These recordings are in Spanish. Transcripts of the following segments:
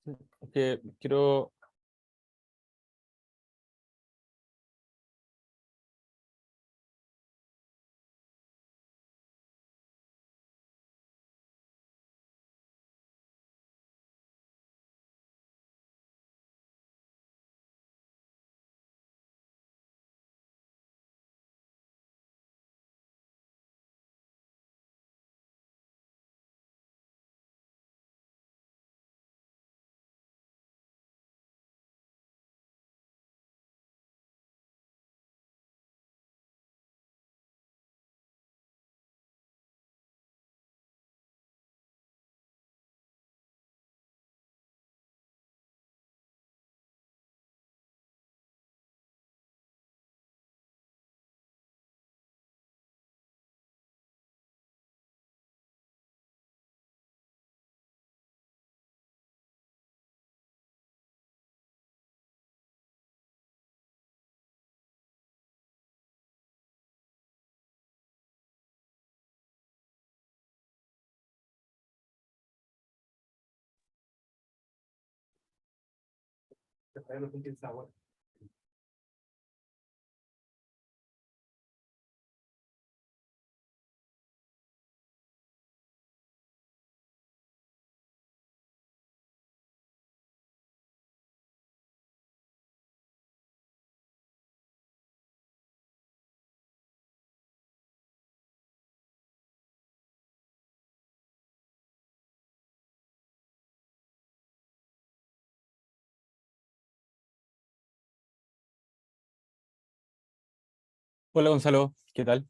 Sí, es que quiero... Hola Gonzalo, ¿qué tal?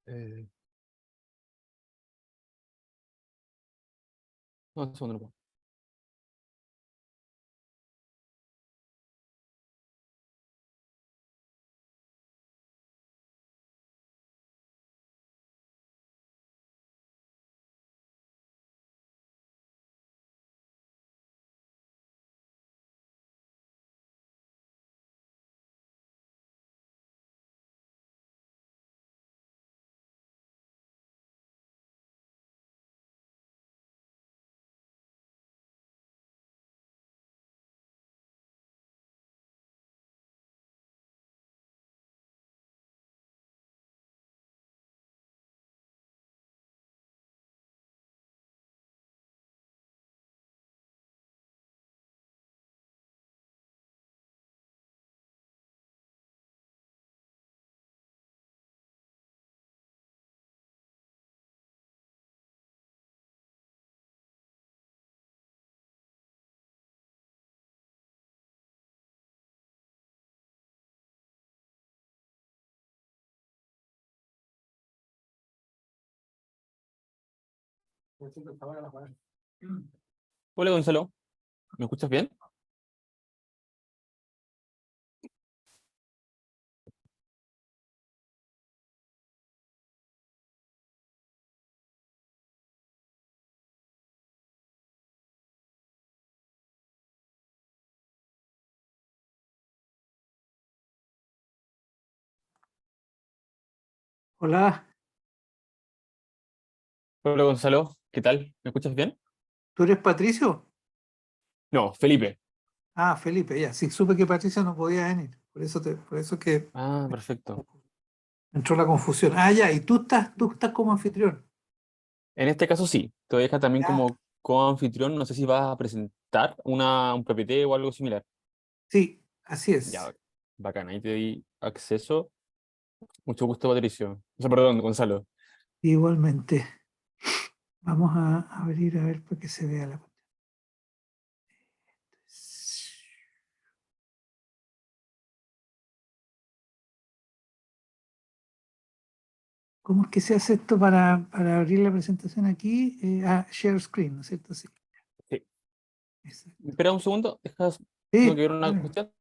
Eh, no, un segundo, no. Hola Gonzalo, ¿me escuchas bien? Hola, Hola Gonzalo, ¿qué tal? ¿Me escuchas bien? ¿tú eres Patricio? No, Felipe. Ah, Felipe, ya, sí, supe que Patricio no podía venir, por eso que Ah, perfecto. entró la confusión. Ah, ya, y tú estás como anfitrión. En este caso sí, te voy a dejar también Ya, como co-anfitrión, no sé si vas a presentar un PPT o algo similar. sí, así Ya, es. bacán, ahí te di acceso. Mucho gusto, Patricio. O sea, perdón, Gonzalo. Igualmente, vamos a abrir a ver para que se vea la cuestión. ¿Cómo es que se hace esto para abrir la presentación aquí? Share screen, ¿no es cierto? Sí. Sí. Exacto. Espera un segundo, tengo Sí, que ver una bueno. cuestión.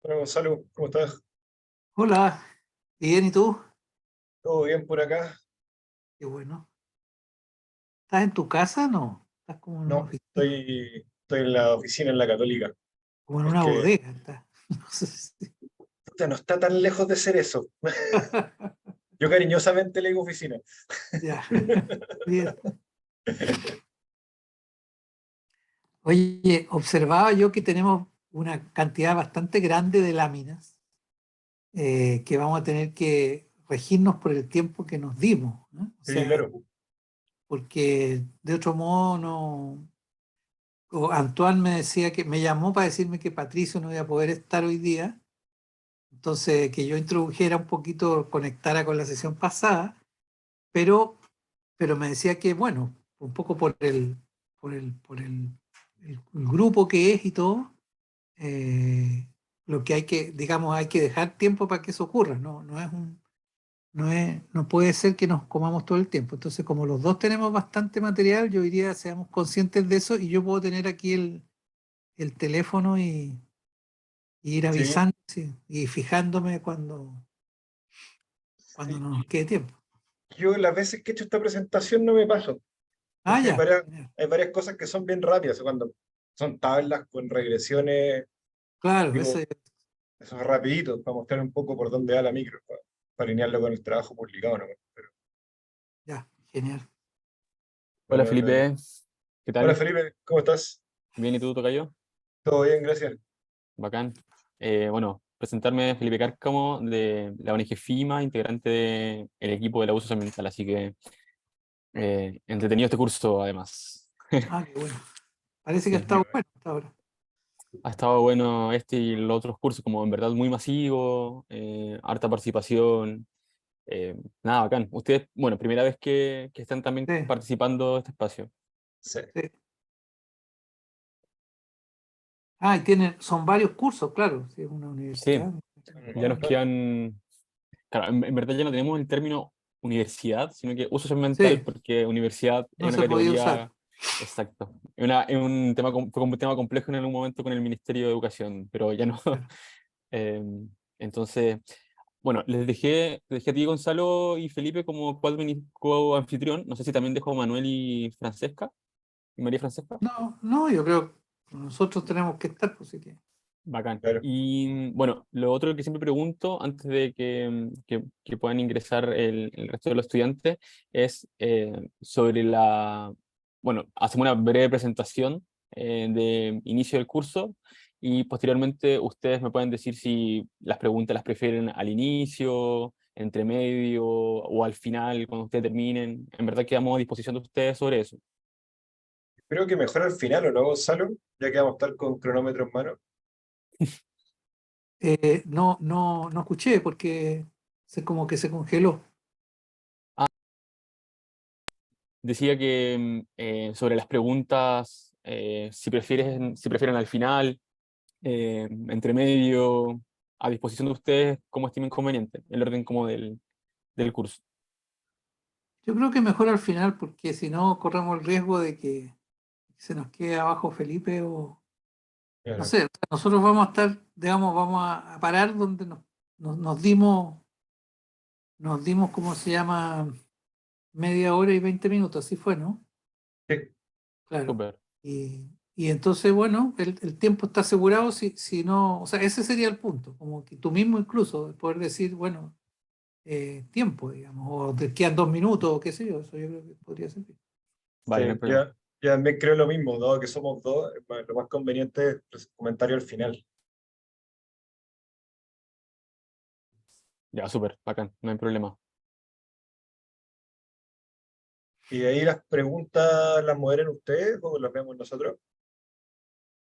Hola Gonzalo, ¿cómo estás? Hola, bien, ¿y tú? ¿Todo bien por acá? Qué bueno. ¿Estás en tu casa? No, estás como en una No, oficina, estoy en la oficina en la Católica. como en Es una que bodega. Estás. No sé si- puta, no está tan lejos de ser eso. Yo cariñosamente le digo oficina. Ya, bien. Oye, observaba yo que tenemos una cantidad bastante grande de láminas que vamos a tener que regirnos por el tiempo que nos dimos, ¿no? O Sí, sea, claro. porque de otro modo no. Antoine me decía que me llamó para decirme que Patricio no iba a poder estar hoy día, entonces que yo introdujera un poquito, conectara con la sesión pasada, pero, pero me decía que, bueno, un poco por el grupo que es y todo, lo que hay que, digamos, hay que dejar tiempo para que eso ocurra, no puede ser que nos comamos todo el tiempo. Entonces, como los dos tenemos bastante material, yo diría seamos conscientes de eso y yo puedo tener aquí el teléfono y ir Sí, avisando sí, y fijándome cuando sí. no nos quede tiempo. Yo las veces que he hecho esta presentación no me paso, Ah, porque ya, genial. hay varias cosas que son bien rápidas. Cuando son tablas con regresiones, Claro, digo, ese, eso es rapidito, para mostrar un poco por dónde va la micro, para alinearlo con el trabajo publicado, ¿no? Pero, ya, genial. Hola bueno, Felipe, ¿qué hola tal? Felipe, ¿cómo estás? Bien, ¿y tú, tocayo? Todo bien, gracias. Bacán. Bueno, presentarme Felipe Cárcamo de la ONG FIMA, integrante del equipo del abuso ambiental, así que entretenido este curso además. Ah, qué bueno. Parece que ha Sí, estado bueno hasta ahora. ha estado bueno este y los otros cursos, como en verdad muy masivo, harta participación, nada, bacán. Ustedes, bueno, primera vez que están también Sí, participando de este espacio. Sí. sí. Ah, y son varios cursos, claro, sí, es una Sí, universidad. Son un ya nos montón. quedan. Claro, en verdad ya no tenemos el término universidad, sino que uso mental, Sí, porque universidad es no una se podía usar. categoría, exacto, es un tema, fue un tema complejo en algún momento con el Ministerio de Educación, pero ya no. Claro. Eh, entonces, bueno, les dejé a ti, Gonzalo y Felipe, como coanfitrión. No sé si también dejo a Manuel y Francesca, y María Francesca. No, no, yo creo que nosotros tenemos que estar, pues sí que. Bacán. Claro. Y bueno, lo otro que siempre pregunto antes de que puedan ingresar el resto de los estudiantes es sobre bueno, hacemos una breve presentación de inicio del curso y posteriormente ustedes me pueden decir si las preguntas las prefieren al inicio, entre medio o al final, cuando ustedes terminen. En verdad quedamos a disposición de ustedes sobre eso. Creo que mejor al final, ¿o no, Gonzalo? Ya que vamos a estar con cronómetro en mano. No escuché porque como que se congeló. Decía que sobre las preguntas, si prefieren al final, entre medio, a disposición de ustedes, como estimen conveniente, el orden como del curso. Yo creo que mejor al final, porque si no corremos el riesgo de que se nos quede abajo Felipe o no Claro. sé, o sea, nosotros vamos a estar, digamos, vamos a parar donde nos dimos, ¿cómo se llama? Media hora y 20 minutos, así fue, ¿no? Sí, Claro. Súper. Y entonces, bueno, el tiempo está asegurado si no, o sea, ese sería el punto, como que tú mismo incluso poder decir, bueno, tiempo, digamos, o te quedan 2 minutos, o qué sé yo, eso yo creo que podría servir. Vale, no hay Sí, problema. yo también creo lo mismo, dado que somos dos, lo más conveniente es el comentario al final. Ya, súper, bacán, no hay problema. Y de ahí las preguntas las moderen ustedes o las vemos nosotros.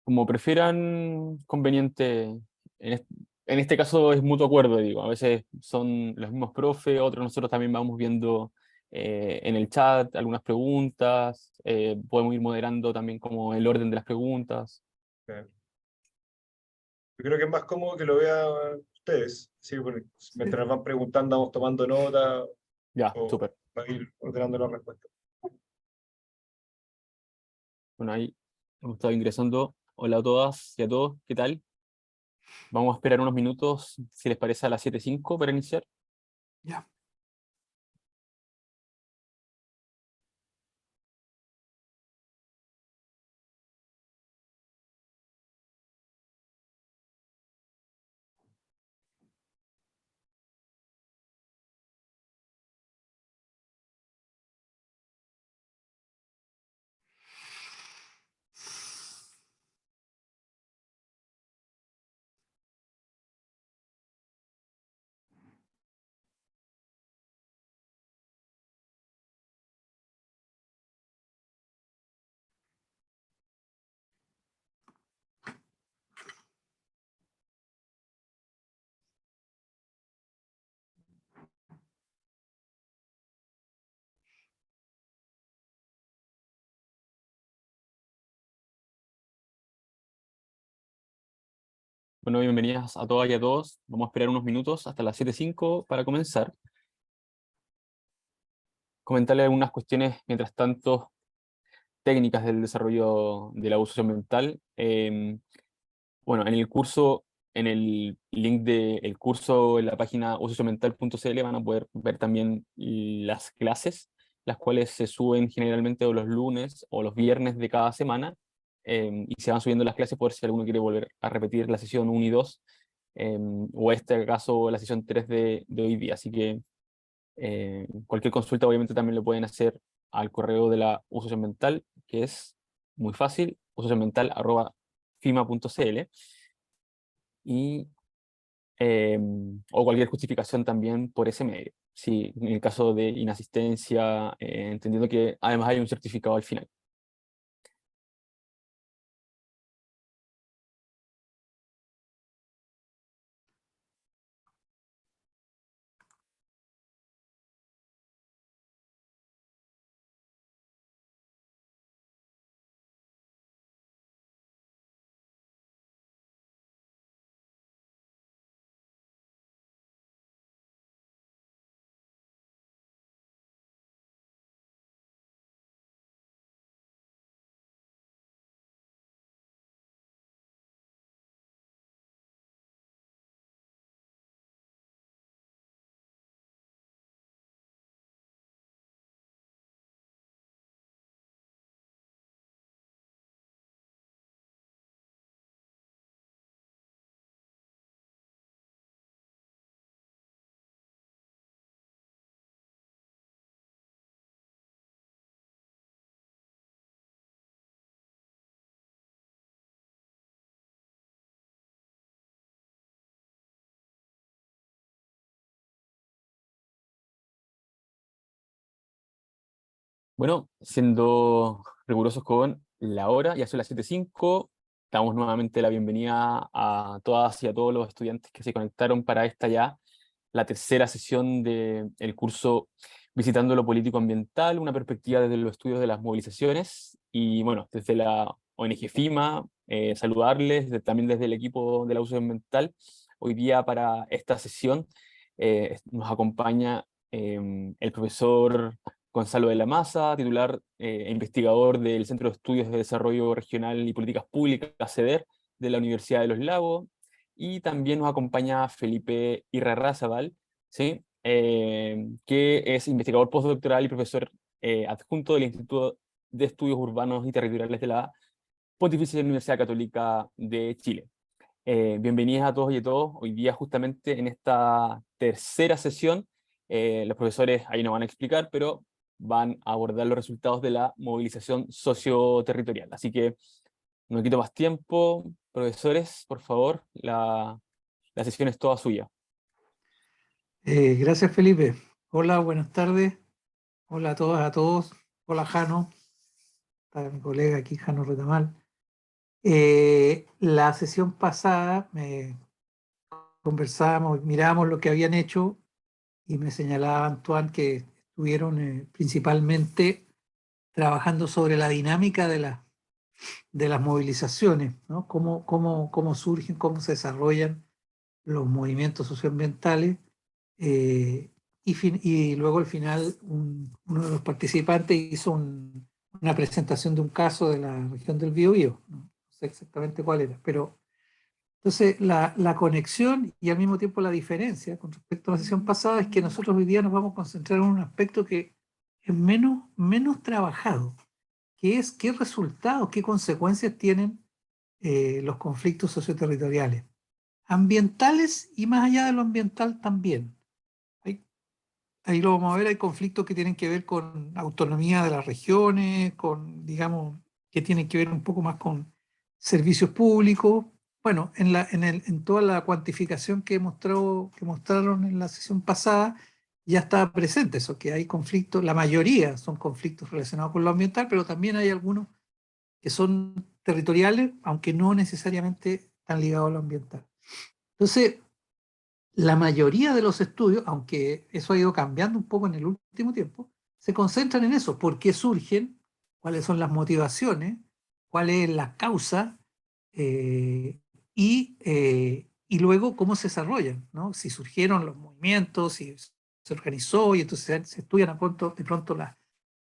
Como prefieran, conveniente. En este caso es mutuo acuerdo, digo. A veces son los mismos profes, otros nosotros también vamos viendo en el chat algunas preguntas. Podemos ir moderando también como el orden de las preguntas. Yo creo que es más cómodo que lo vean ustedes, sí, porque Sí. mientras nos van preguntando vamos tomando nota Ya, o súper. va a ir ordenando las respuestas. Bueno, ahí hemos estado ingresando. Hola a todas y a todos, ¿qué tal? Vamos a esperar unos minutos, si les parece, a las 7:05 para iniciar. Ya. Bueno, bienvenidas a todas y a todos. Vamos a esperar unos minutos hasta las 7:05 para comenzar. Comentarle algunas cuestiones, mientras tanto, técnicas del desarrollo de la uso ambiental. Bueno, en el curso, en el link del curso en la página usoambiental.cl van a poder ver también las clases, las cuales se suben generalmente o los lunes o los viernes de cada semana, y se van subiendo las clases por si alguno quiere volver a repetir la sesión 1 y 2, o este caso la sesión 3 de hoy día. Así que cualquier consulta obviamente también lo pueden hacer al correo de la Uso Ambiental, que es muy fácil, usoambiental@fima.cl, y, o cualquier justificación también por ese medio. Si en el caso de inasistencia, entendiendo que además hay un certificado al final. Bueno, siendo rigurosos con la hora, ya son las 7:05, damos nuevamente la bienvenida a todas y a todos los estudiantes que se conectaron para esta ya, la tercera sesión del curso Visitando lo Político Ambiental, una perspectiva desde los estudios de las movilizaciones. Y bueno, desde la ONG FIMA, saludarles, también desde el equipo de la uso ambiental. Hoy día para esta sesión nos acompaña el profesor Gonzalo de la Maza, titular e investigador del Centro de Estudios de Desarrollo Regional y Políticas Públicas, CEDER, de la Universidad de Los Lagos. Y también nos acompaña Felipe Irarrázaval, ¿sí? Que es investigador postdoctoral y profesor adjunto del Instituto de Estudios Urbanos y Territoriales de la Pontificia Universidad Católica de Chile. Bienvenidas a todos y a todos. Hoy día justamente en esta tercera sesión Los profesores ahí no van a explicar, pero van a abordar los resultados de la movilización socioterritorial. Así que no quito más tiempo. Profesores, por favor, la sesión es toda suya. Gracias, Felipe. Hola, buenas tardes. Hola a todas, a todos. Hola, Jano. Está mi colega aquí, Jano Retamal. La sesión pasada conversábamos, mirábamos lo que habían hecho y me señalaba Antoine que estuvieron principalmente trabajando sobre la dinámica de las movilizaciones, ¿no? Cómo surgen, cómo se desarrollan los movimientos socioambientales. Y luego al final uno de los participantes hizo una presentación de un caso de la región del Biobío. No sé exactamente cuál era, pero entonces la conexión y al mismo tiempo la diferencia con respecto a la sesión pasada es que nosotros hoy día nos vamos a concentrar en un aspecto que es menos trabajado, que es qué resultados, qué consecuencias tienen los conflictos socioterritoriales, ambientales y más allá de lo ambiental también. Ahí lo vamos a ver, hay conflictos que tienen que ver con autonomía de las regiones, digamos, que tienen que ver un poco más con servicios públicos. Bueno, en toda la cuantificación que mostraron en la sesión pasada, ya estaba presente eso, que hay conflictos, la mayoría son conflictos relacionados con lo ambiental, pero también hay algunos que son territoriales, aunque no necesariamente están ligados a lo ambiental. Entonces, la mayoría de los estudios, aunque eso ha ido cambiando un poco en el último tiempo, se concentran en eso, por qué surgen, cuáles son las motivaciones, cuál es la causa y luego cómo se desarrollan, ¿no? Si surgieron los movimientos, si se organizó y entonces se estudian de pronto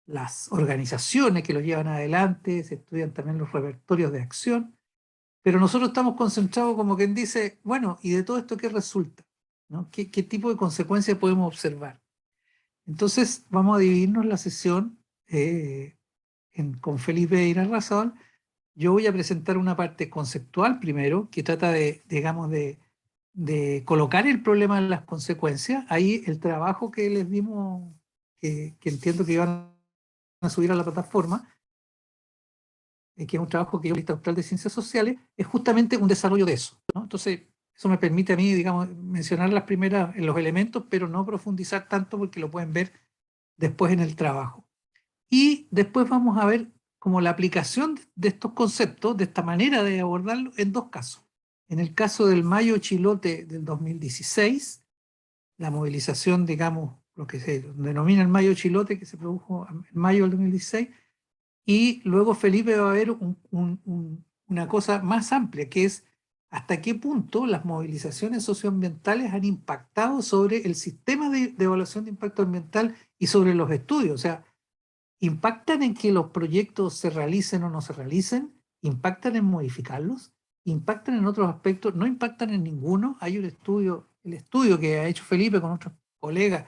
las organizaciones que lo llevan adelante, se estudian también los repertorios de acción, pero nosotros estamos concentrados como quien dice, bueno, ¿y de todo esto qué resulta? ¿No? ¿Qué tipo de consecuencias podemos observar? Entonces vamos a dividirnos la sesión con Felipe Irarrázaval. Yo voy a presentar una parte conceptual primero, que trata digamos, de colocar el problema en las consecuencias. Ahí el trabajo que les dimos, que entiendo que iban a subir a la plataforma, que es un trabajo que yo, lista doctoral de Ciencias Sociales, es justamente un desarrollo de eso, ¿no? Entonces, eso me permite a mí, digamos, mencionar las primeras, los elementos, pero no profundizar tanto porque lo pueden ver después en el trabajo. Y después vamos a ver como la aplicación de estos conceptos, de esta manera de abordarlo, en dos casos. En el caso del Mayo Chilote del 2016, la movilización, digamos, lo que se denomina el Mayo Chilote, que se produjo en mayo del 2016, y luego Felipe va a ver una cosa más amplia, que es hasta qué punto las movilizaciones socioambientales han impactado sobre el sistema de evaluación de impacto ambiental y sobre los estudios. O sea, ¿impactan en que los proyectos se realicen o no se realicen? ¿Impactan en modificarlos? ¿Impactan en otros aspectos? ¿No impactan en ninguno? Hay un estudio, el estudio que ha hecho Felipe con otros colegas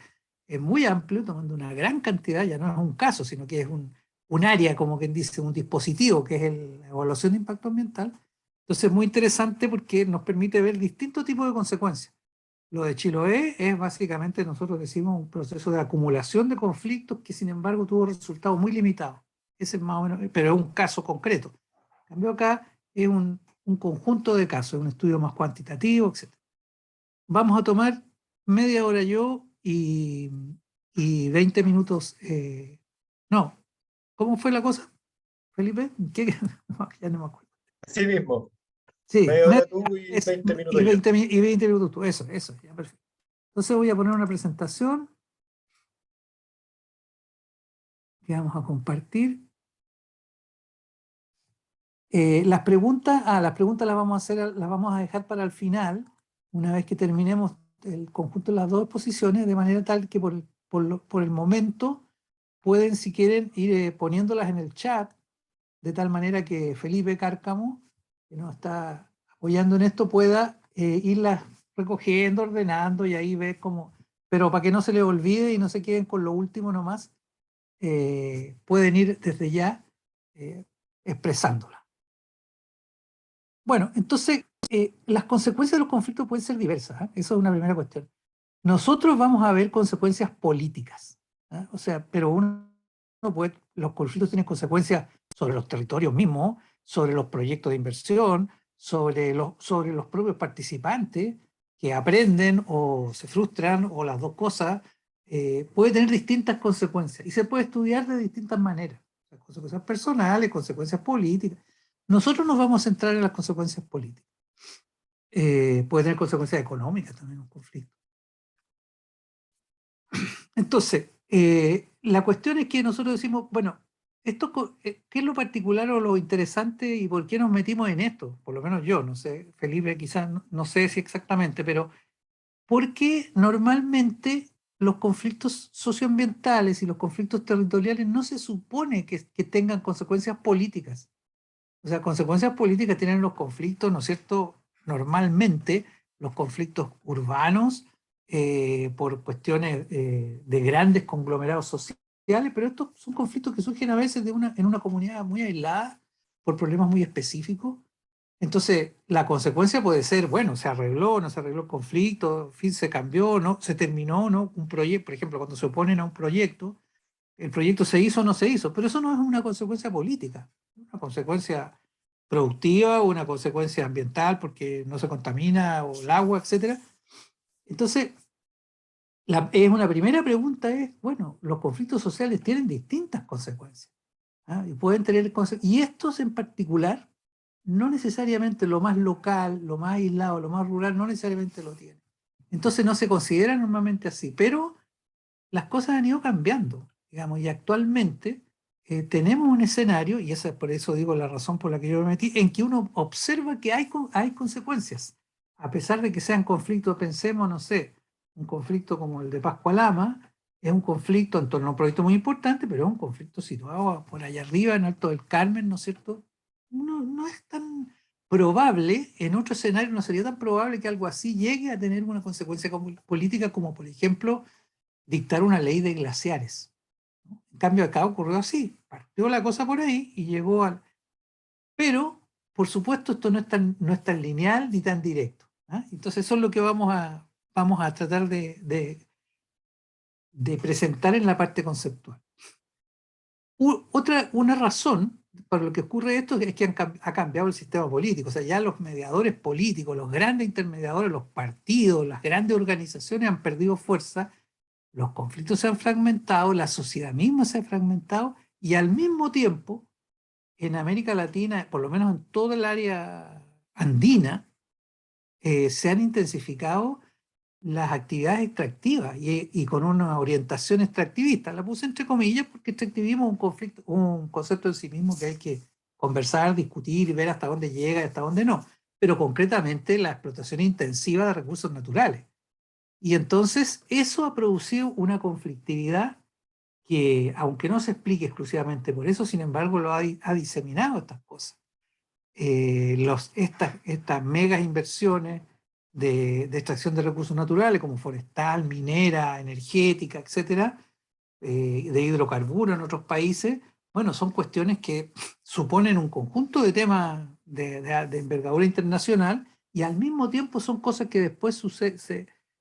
es muy amplio, tomando una gran cantidad, ya no es un caso, sino que es un área, como quien dice, un dispositivo, que es la evaluación de impacto ambiental. Entonces es muy interesante porque nos permite ver distintos tipos de consecuencias. Lo de Chiloé es básicamente, nosotros decimos, un proceso de acumulación de conflictos que sin embargo tuvo resultados muy limitados. Ese es más o menos, pero es un caso concreto. En cambio acá es un conjunto de casos, un estudio más cuantitativo, etc. Vamos a tomar media hora yo y 20 minutos. No, ¿cómo fue la cosa, Felipe? No, ya no me acuerdo. Así mismo, Sí, media hora tú y 20 y minutos yo. 20 minutos tú, eso, ya perfecto. Entonces voy a poner una presentación que vamos a compartir. Las preguntas las vamos a hacer, las vamos a dejar para el final, una vez que terminemos el conjunto de las dos exposiciones, de manera tal que por el momento pueden, si quieren, ir poniéndolas en el chat, de tal manera que Felipe Cárcamo, que nos está apoyando en esto, pueda irlas recogiendo, ordenando y ahí ver cómo, pero para que no se les olvide y no se queden con lo último nomás, pueden ir desde ya expresándola. Bueno, entonces, las consecuencias de los conflictos pueden ser diversas, ¿eh? Eso es una primera cuestión. nosotros vamos a ver consecuencias políticas. ¿Ah? O sea, pero los conflictos tienen consecuencias sobre los territorios mismos, sobre los proyectos de inversión, sobre los propios participantes que aprenden o se frustran o las dos cosas. Puede tener distintas consecuencias y se puede estudiar de distintas maneras. O sea, consecuencias personales, consecuencias políticas. Nosotros nos vamos a centrar en las consecuencias políticas. Puede tener consecuencias económicas también un conflicto. Entonces, la cuestión es que nosotros decimos, bueno, ¿qué es lo particular o lo interesante y por qué nos metimos en esto? Por lo menos yo, no sé, Felipe quizás no sé si exactamente, pero porque normalmente los conflictos socioambientales y los conflictos territoriales no se supone que tengan consecuencias políticas. O sea, consecuencias políticas tienen los conflictos, ¿no es cierto? Normalmente los conflictos urbanos por cuestiones de grandes conglomerados sociales, pero estos son conflictos que surgen a veces en una comunidad muy aislada por problemas muy específicos. Entonces, la consecuencia puede ser, bueno, se arregló, no se arregló el conflicto, en fin, se cambió, no, se terminó, ¿no? Un proyecto, por ejemplo, cuando se oponen a un proyecto, el proyecto se hizo o no se hizo, pero eso no es una consecuencia política, es una consecuencia productiva o una consecuencia ambiental porque no se contamina o el agua, etcétera. Entonces, es una primera pregunta es, bueno, los conflictos sociales tienen distintas consecuencias, ¿ah? Y pueden tener y estos en particular, no necesariamente lo más local, lo más aislado, lo más rural, no necesariamente lo tienen. Entonces no se considera normalmente así, pero las cosas han ido cambiando, digamos, y actualmente tenemos un escenario, y esa es por eso digo la razón por la que yo me metí, en que uno observa que hay consecuencias, a pesar de que sean conflictos, pensemos, no sé, un conflicto como el de Pascualama, es un conflicto en torno a un proyecto muy importante, pero es un conflicto situado por allá arriba, en Alto del Carmen, ¿no es cierto? No es tan probable, en otro escenario no sería tan probable que algo así llegue a tener una consecuencia política como, por ejemplo, dictar una ley de glaciares, ¿no? En cambio, acá ocurrió así, partió la cosa por ahí y llegó al... Pero, por supuesto, esto no es tan lineal ni tan directo, ¿ah? Entonces, eso es lo que vamos a tratar de presentar en la parte conceptual. Una razón para lo que ocurre esto es que ha cambiado el sistema político. O sea, ya los mediadores políticos, los grandes intermediadores, los partidos, las grandes organizaciones han perdido fuerza, los conflictos se han fragmentado, la sociedad misma se ha fragmentado y al mismo tiempo en América Latina, por lo menos en toda el área andina, se han intensificado las actividades extractivas y con una orientación extractivista. La puse entre comillas porque extractivismo es un concepto en sí mismo que hay que conversar, discutir y ver hasta dónde llega y hasta dónde no. Pero concretamente la explotación intensiva de recursos naturales. Y entonces eso ha producido una conflictividad que, aunque no se explique exclusivamente por eso, sin embargo, ha diseminado estas cosas. Estas megas inversiones de extracción de recursos naturales, como forestal, minera, energética, etcétera, de hidrocarburos en otros países, bueno, son cuestiones que suponen un conjunto de temas de envergadura internacional y al mismo tiempo son cosas que después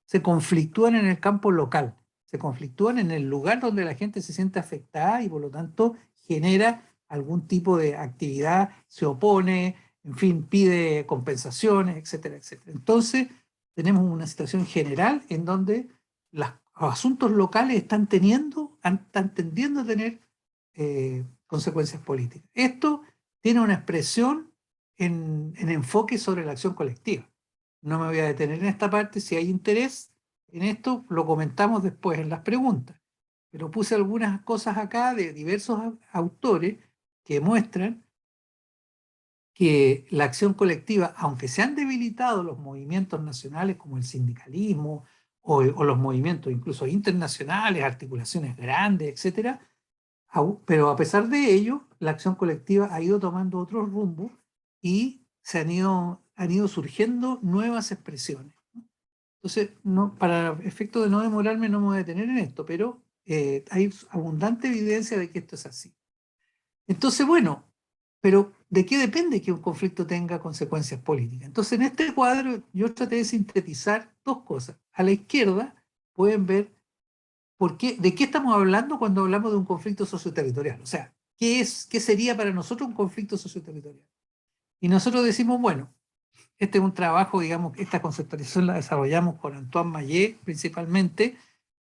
se conflictúan en el campo local, se conflictúan en el lugar donde la gente se siente afectada y por lo tanto genera algún tipo de actividad, se opone, en fin, pide compensaciones, etcétera, etcétera. Entonces, tenemos una situación general en donde los asuntos locales están tendiendo a tener consecuencias políticas. Esto tiene una expresión en enfoque sobre la acción colectiva. No me voy a detener en esta parte, si hay interés en esto, lo comentamos después en las preguntas. Pero puse algunas cosas acá de diversos autores que muestran que la acción colectiva, aunque se han debilitado los movimientos nacionales como el sindicalismo o los movimientos incluso internacionales, articulaciones grandes, etcétera, pero a pesar de ello, la acción colectiva ha ido tomando otros rumbos y han ido surgiendo nuevas expresiones. Entonces, no, para efecto de no demorarme, no me voy a detener en esto, pero hay abundante evidencia de que esto es así. Entonces, bueno, pero ¿de qué depende que un conflicto tenga consecuencias políticas? Entonces, en este cuadro yo traté de sintetizar dos cosas. A la izquierda pueden ver de qué estamos hablando cuando hablamos de un conflicto socioterritorial. O sea, qué sería para nosotros un conflicto socioterritorial. Y nosotros decimos, bueno, este es un trabajo, digamos, esta conceptualización la desarrollamos con Antoine Mayet principalmente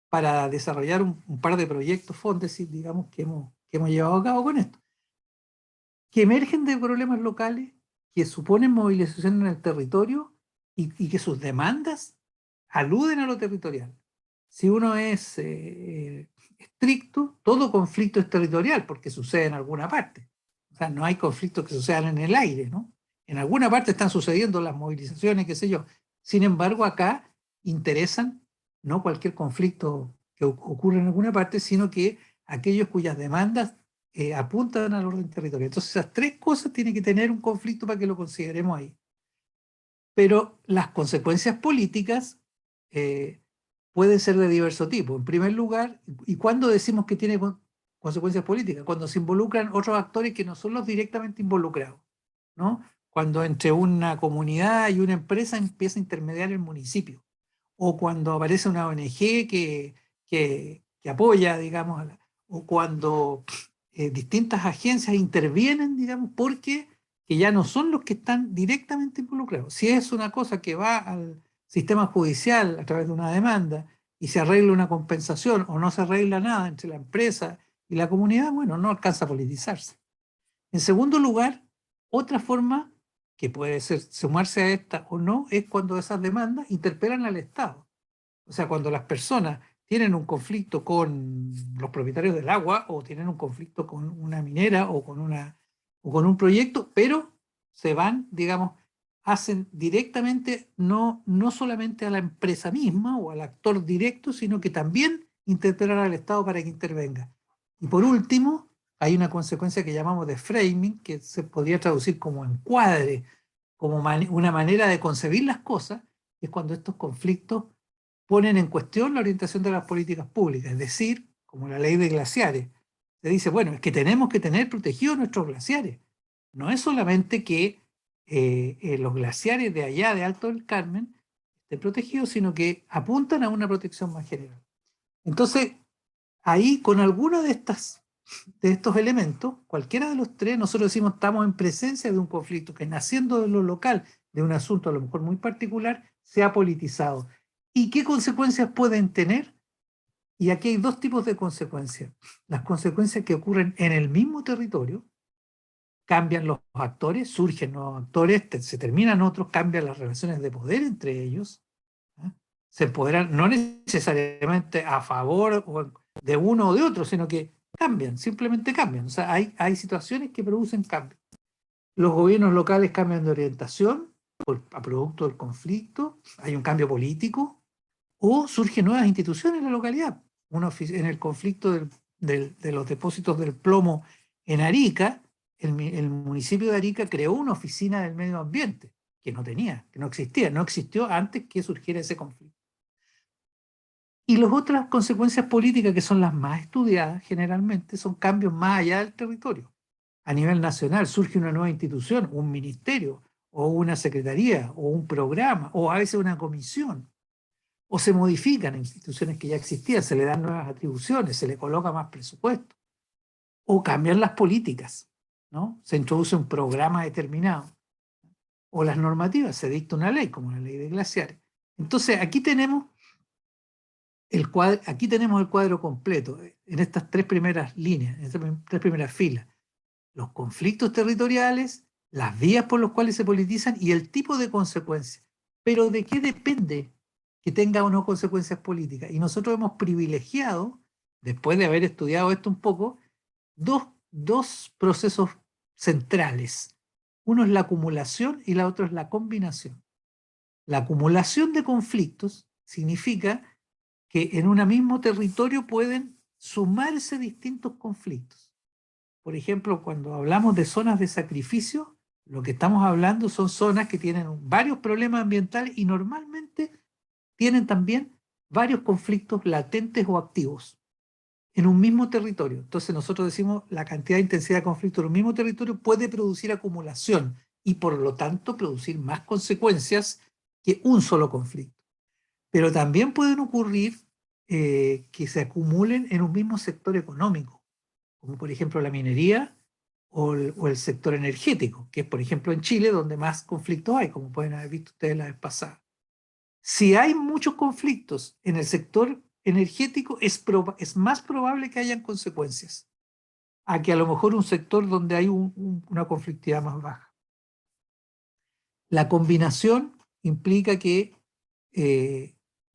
para desarrollar un par de proyectos Fondesit, digamos, que hemos llevado a cabo con esto, que emergen de problemas locales, que suponen movilización en el territorio y que sus demandas aluden a lo territorial. Si uno es estricto, todo conflicto es territorial porque sucede en alguna parte. O sea, no hay conflictos que sucedan en el aire, ¿no? En alguna parte están sucediendo las movilizaciones, qué sé yo. Sin embargo, acá interesan no cualquier conflicto que ocurre en alguna parte, sino que aquellos cuyas demandas apuntan al orden territorial. Entonces, esas tres cosas tienen que tener un conflicto para que lo consideremos ahí. Pero las consecuencias políticas pueden ser de diverso tipo. En primer lugar, ¿y cuándo decimos que tiene consecuencias políticas? Cuando se involucran otros actores que no son los directamente involucrados, ¿no? Cuando entre una comunidad y una empresa empieza a intermediar el municipio, o cuando aparece una ONG que apoya, digamos, o cuando distintas agencias intervienen, digamos, porque que ya no son los que están directamente involucrados. Si es una cosa que va al sistema judicial a través de una demanda y se arregla una compensación o no se arregla nada entre la empresa y la comunidad, bueno, no alcanza a politizarse. En segundo lugar, otra forma que puede ser sumarse a esta o no es cuando esas demandas interpelan al Estado. O sea, cuando las personas tienen un conflicto con los propietarios del agua o tienen un conflicto con una minera o con un proyecto, pero se van, digamos, hacen directamente no solamente a la empresa misma o al actor directo, sino que también interpelan al Estado para que intervenga. Y por último, hay una consecuencia que llamamos de framing, que se podría traducir como encuadre, como una manera de concebir las cosas, que es cuando estos conflictos ponen en cuestión la orientación de las políticas públicas, es decir, como la ley de glaciares. Se dice, bueno, es que tenemos que tener protegidos nuestros glaciares. No es solamente que los glaciares de allá de Alto del Carmen estén protegidos, sino que apuntan a una protección más general. Entonces, ahí con alguno de estos elementos, cualquiera de los tres, nosotros decimos estamos en presencia de un conflicto que naciendo de lo local, de un asunto a lo mejor muy particular, se ha politizado. ¿Y qué consecuencias pueden tener? Y aquí hay dos tipos de consecuencias. Las consecuencias que ocurren en el mismo territorio, cambian los actores, surgen nuevos actores, se terminan otros, cambian las relaciones de poder entre ellos, ¿eh? Se empoderan no necesariamente a favor de uno o de otro, sino que cambian, simplemente cambian. O sea, hay situaciones que producen cambios. Los gobiernos locales cambian de orientación a producto del conflicto, hay un cambio político, o surgen nuevas instituciones en la localidad. En el conflicto de los depósitos del plomo en Arica, el municipio de Arica creó una oficina del medio ambiente, que no existía, no existió antes que surgiera ese conflicto. Y las otras consecuencias políticas, que son las más estudiadas generalmente, son cambios más allá del territorio. A nivel nacional surge una nueva institución, un ministerio, o una secretaría, o un programa, o a veces una comisión. O se modifican instituciones que ya existían, se le dan nuevas atribuciones, se le coloca más presupuesto. O cambian las políticas, ¿no? Se introduce un programa determinado. O las normativas, se dicta una ley, como la ley de glaciares. Entonces, aquí tenemos el cuadro completo, en estas tres primeras líneas, en estas tres primeras filas. Los conflictos territoriales, las vías por las cuales se politizan y el tipo de consecuencias. Pero ¿de qué depende que tenga o no consecuencias políticas? Y nosotros hemos privilegiado, después de haber estudiado esto un poco, dos procesos centrales. Uno es la acumulación y la otra es la combinación. La acumulación de conflictos significa que en un mismo territorio pueden sumarse distintos conflictos. Por ejemplo, cuando hablamos de zonas de sacrificio, lo que estamos hablando son zonas que tienen varios problemas ambientales y normalmente tienen también varios conflictos latentes o activos en un mismo territorio. Entonces nosotros decimos la cantidad de intensidad de conflicto en un mismo territorio puede producir acumulación y por lo tanto producir más consecuencias que un solo conflicto. Pero también pueden ocurrir que se acumulen en un mismo sector económico, como por ejemplo la minería o el sector energético, que es por ejemplo en Chile donde más conflictos hay, como pueden haber visto ustedes la vez pasada. Si hay muchos conflictos en el sector energético, es más probable que hayan consecuencias a que a lo mejor un sector donde hay una conflictividad más baja. La combinación implica que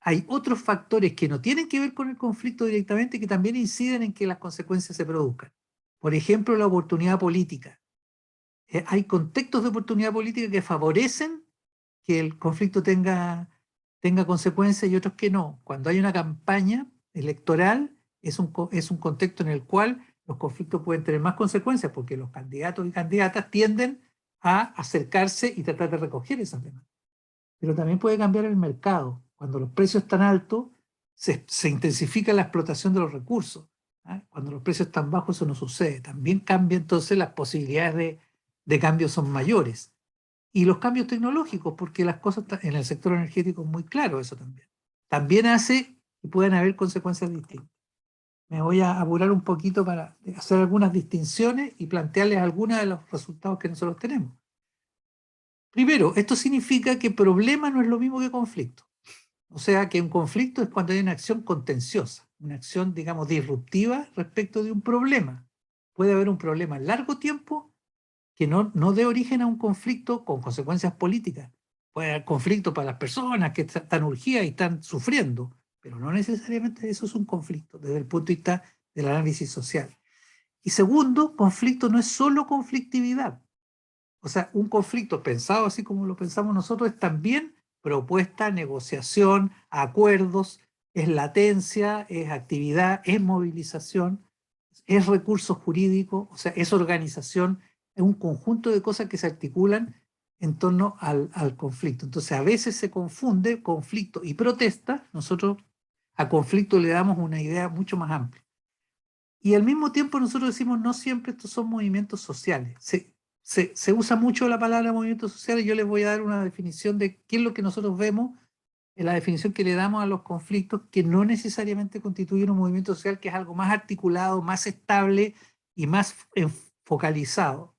hay otros factores que no tienen que ver con el conflicto directamente que también inciden en que las consecuencias se produzcan. Por ejemplo, la oportunidad política. Hay contextos de oportunidad política que favorecen que el conflicto tenga consecuencias y otros que no. Cuando hay una campaña electoral, es un contexto en el cual los conflictos pueden tener más consecuencias porque los candidatos y candidatas tienden a acercarse y tratar de recoger esas demandas. Pero también puede cambiar el mercado. Cuando los precios están altos, se intensifica la explotación de los recursos. Cuando los precios están bajos, eso no sucede. También cambia, entonces las posibilidades de cambio son mayores. Y los cambios tecnológicos, porque las cosas en el sector energético es muy claro eso también. También hace que puedan haber consecuencias distintas. Me voy a apurar un poquito para hacer algunas distinciones y plantearles algunos de los resultados que nosotros tenemos. Primero, esto significa que problema no es lo mismo que conflicto. O sea, que un conflicto es cuando hay una acción contenciosa, una acción, digamos, disruptiva respecto de un problema. Puede haber un problema en largo tiempo que no dé origen a un conflicto con consecuencias políticas. Puede haber conflicto para las personas que están urgidas y están sufriendo, pero no necesariamente eso es un conflicto desde el punto de vista del análisis social. Y segundo, conflicto no es solo conflictividad. O sea, un conflicto pensado así como lo pensamos nosotros es también propuesta, negociación, acuerdos, es latencia, es actividad, es movilización, es recurso jurídico, o sea, es organización, es un conjunto de cosas que se articulan en torno al conflicto. Entonces, a veces se confunde conflicto y protesta. Nosotros a conflicto le damos una idea mucho más amplia. Y al mismo tiempo nosotros decimos, no siempre estos son movimientos sociales. Se usa mucho la palabra movimientos sociales. Yo les voy a dar una definición de qué es lo que nosotros vemos en la definición que le damos a los conflictos, que no necesariamente constituyen un movimiento social, que es algo más articulado, más estable y más focalizado.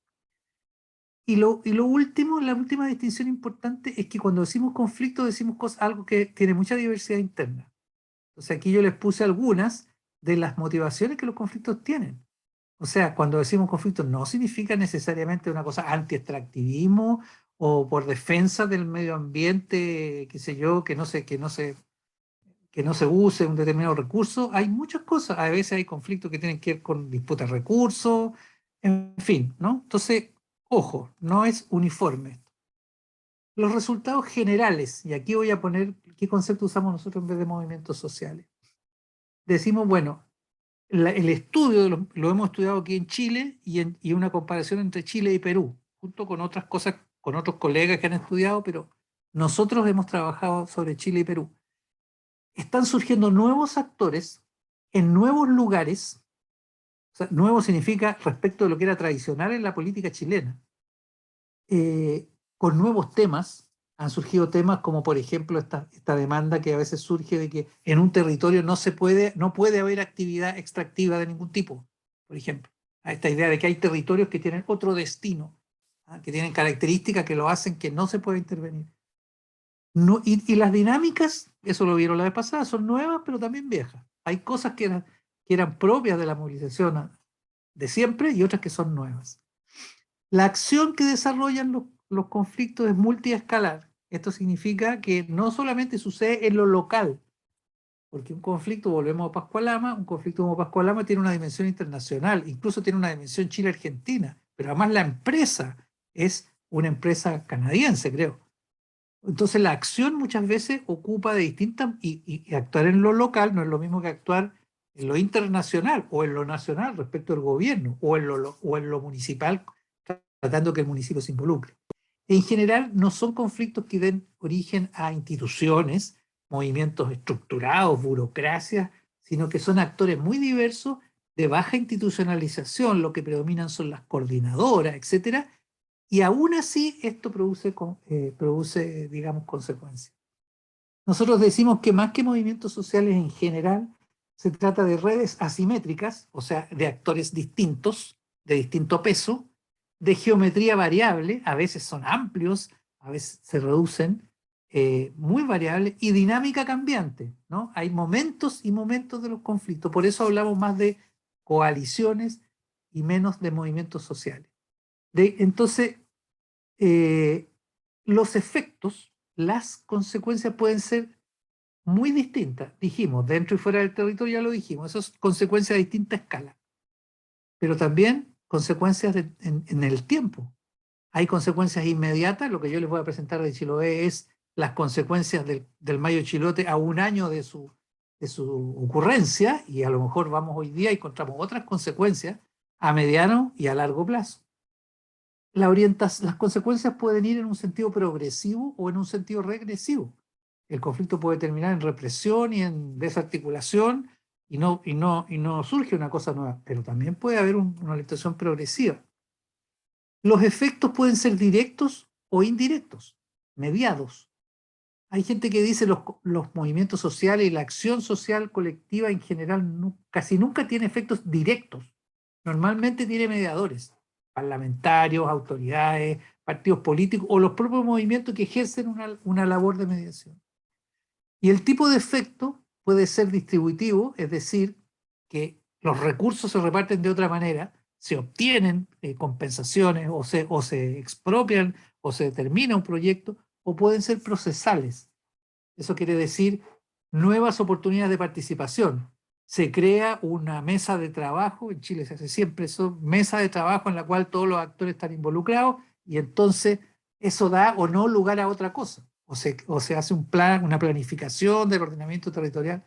Y lo último, la última distinción importante es que cuando decimos conflicto decimos algo que tiene mucha diversidad interna. Entonces aquí yo les puse algunas de las motivaciones que los conflictos tienen. O sea, cuando decimos conflicto no significa necesariamente una cosa anti-extractivismo o por defensa del medio ambiente, qué sé yo, que no se use un determinado recurso. Hay muchas cosas. A veces hay conflictos que tienen que ver con disputas de recursos, en fin, ¿no? Entonces, ojo, no es uniforme esto. Los resultados generales, y aquí voy a poner qué concepto usamos nosotros en vez de movimientos sociales. Decimos, bueno, el estudio lo hemos estudiado aquí en Chile y una comparación entre Chile y Perú, junto con otras cosas, con otros colegas que han estudiado, pero nosotros hemos trabajado sobre Chile y Perú. Están surgiendo nuevos actores en nuevos lugares. O sea, nuevo significa respecto de lo que era tradicional en la política chilena, con nuevos temas. Han surgido temas como, por ejemplo, esta demanda que a veces surge de que en un territorio no puede haber actividad extractiva de ningún tipo, por ejemplo. A esta idea de que hay territorios que tienen otro destino, que tienen características que lo hacen que no se puede intervenir. No, y las dinámicas, eso lo vieron la vez pasada, son nuevas, pero también viejas. Hay cosas que eran propias de la movilización de siempre y otras que son nuevas. La acción que desarrollan los conflictos es multiescalar. Esto significa que no solamente sucede en lo local, porque un conflicto, volvemos a Pascualama, un conflicto como Pascualama tiene una dimensión internacional, incluso tiene una dimensión Chile-Argentina, pero además la empresa es una empresa canadiense, creo. Entonces la acción muchas veces ocupa de distintas, y actuar en lo local no es lo mismo que actuar en lo internacional o en lo nacional respecto al gobierno o en lo municipal, tratando que el municipio se involucre. En general no son conflictos que den origen a instituciones, movimientos estructurados, burocracias, sino que son actores muy diversos, de baja institucionalización, lo que predominan son las coordinadoras, etcétera, y aún así esto produce, digamos, consecuencias. Nosotros decimos que más que movimientos sociales en general, se trata de redes asimétricas, o sea, de actores distintos, de distinto peso, de geometría variable, a veces son amplios, a veces se reducen, muy variables, y dinámica cambiante, ¿no? Hay momentos y momentos de los conflictos, por eso hablamos más de coaliciones y menos de movimientos sociales. Entonces, los efectos, las consecuencias pueden ser muy distintas. Dijimos, dentro y fuera del territorio ya lo dijimos, eso es consecuencias a distinta escala, pero también consecuencias en el tiempo. Hay consecuencias inmediatas, lo que yo les voy a presentar de Chiloé es las consecuencias del Mayo Chilote a un año de su ocurrencia, y a lo mejor vamos hoy día y encontramos otras consecuencias a mediano y a largo plazo. Las consecuencias pueden ir en un sentido progresivo o en un sentido regresivo. El conflicto puede terminar en represión y en desarticulación y no surge una cosa nueva, pero también puede haber una orientación progresiva. Los efectos pueden ser directos o indirectos, mediados. Hay gente que dice los movimientos sociales y la acción social colectiva en general casi nunca tiene efectos directos. Normalmente tiene mediadores, parlamentarios, autoridades, partidos políticos o los propios movimientos que ejercen una labor de mediación. Y el tipo de efecto puede ser distributivo, es decir, que los recursos se reparten de otra manera, se obtienen compensaciones o se expropian o se determina un proyecto, o pueden ser procesales. Eso quiere decir nuevas oportunidades de participación. Se crea una mesa de trabajo, en Chile se hace siempre eso, mesa de trabajo en la cual todos los actores están involucrados, y entonces eso da o no lugar a otra cosa. O se hace un plan, una planificación del ordenamiento territorial,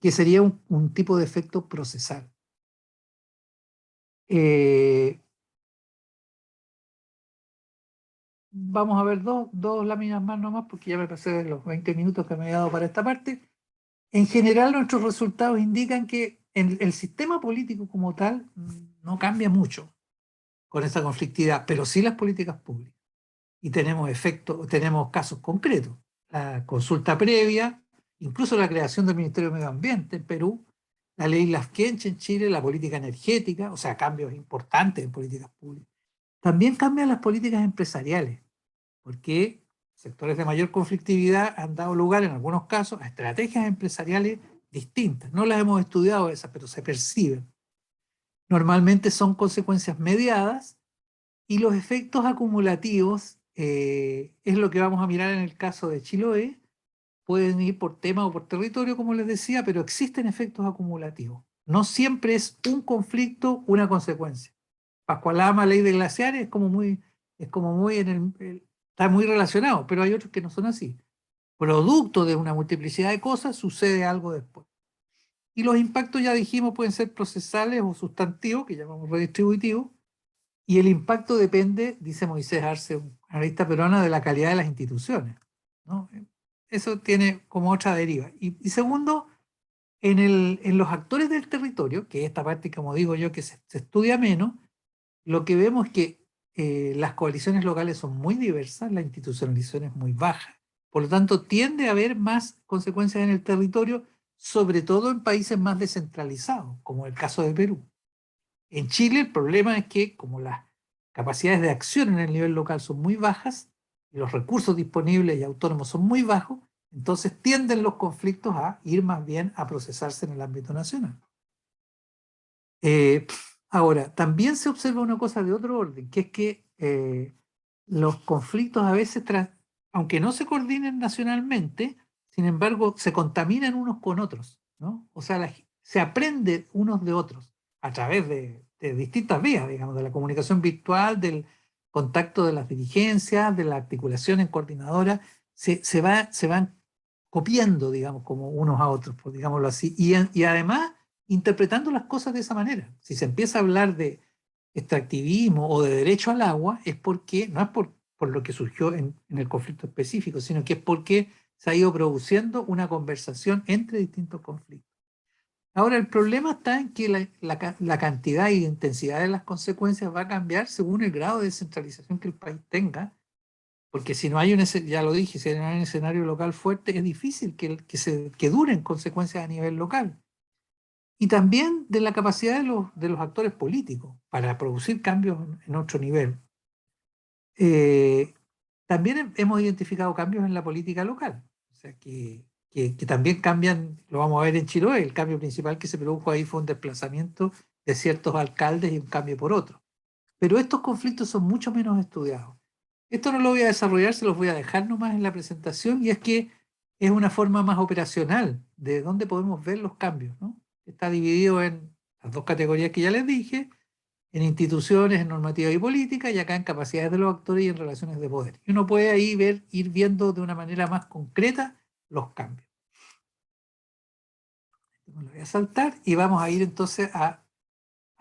que sería un tipo de efecto procesal. Vamos a ver dos láminas más nomás, porque ya me pasé de los 20 minutos que me he dado para esta parte. En general, nuestros resultados indican que el sistema político como tal no cambia mucho con esta conflictividad, pero sí las políticas públicas. Y tenemos casos concretos. La consulta previa, incluso la creación del Ministerio de Medio Ambiente en Perú, la ley Lafkenche en Chile, la política energética, o sea, cambios importantes en políticas públicas. También cambian las políticas empresariales, porque sectores de mayor conflictividad han dado lugar en algunos casos a estrategias empresariales distintas. No las hemos estudiado esas, pero se perciben. Normalmente son consecuencias mediadas, y los efectos acumulativos es lo que vamos a mirar en el caso de Chiloé. Pueden ir por tema o por territorio, como les decía, pero existen efectos acumulativos. No siempre es un conflicto una consecuencia. Pascualama, ley de glaciares, es como muy está muy relacionado, pero hay otros que no son así. Producto de una multiplicidad de cosas, sucede algo después. Y los impactos, ya dijimos, pueden ser procesales o sustantivos, que llamamos redistributivos, y el impacto depende, dice Moisés Arce, analista peruano, de la calidad de las instituciones, ¿no? Eso tiene como otra deriva. Y segundo, en los actores del territorio, que es esta parte, como digo yo, que se estudia menos, lo que vemos es que las coaliciones locales son muy diversas, la institucionalización es muy baja, por lo tanto tiende a haber más consecuencias en el territorio, sobre todo en países más descentralizados, como el caso de Perú. En Chile el problema es que como las capacidades de acción en el nivel local son muy bajas y los recursos disponibles y autónomos son muy bajos, entonces tienden los conflictos a ir más bien a procesarse en el ámbito nacional. Ahora, también se observa una cosa de otro orden, que es que los conflictos a veces, aunque no se coordinen nacionalmente, sin embargo, se contaminan unos con otros, ¿no? O sea, se aprende unos de otros a través de distintas vías, digamos, de la comunicación virtual, del contacto de las dirigencias, de la articulación en coordinadora, se van copiando, digamos, como unos a otros, pues, digámoslo así, y además interpretando las cosas de esa manera. Si se empieza a hablar de extractivismo o de derecho al agua, es porque, no es por lo que surgió en el conflicto específico, sino que es porque se ha ido produciendo una conversación entre distintos conflictos. Ahora, el problema está en que la cantidad y intensidad de las consecuencias va a cambiar según el grado de descentralización que el país tenga porque si no hay ya lo dije, si no hay un escenario local fuerte, es difícil que duren consecuencias a nivel local. Y también de la capacidad de los actores políticos para producir cambios en otro nivel. También hemos identificado cambios en la política local, o sea, que también cambian, lo vamos a ver en Chiloé, el cambio principal que se produjo ahí fue un desplazamiento de ciertos alcaldes y un cambio por otro. Pero estos conflictos son mucho menos estudiados. Esto no lo voy a desarrollar, se los voy a dejar nomás en la presentación, y es que es una forma más operacional de dónde podemos ver los cambios, ¿no? Está dividido en las dos categorías que ya les dije, en instituciones, en normativa y política, y acá en capacidades de los actores y en relaciones de poder. Y uno puede ahí ir viendo de una manera más concreta los cambios. Me lo voy a saltar y vamos a ir entonces a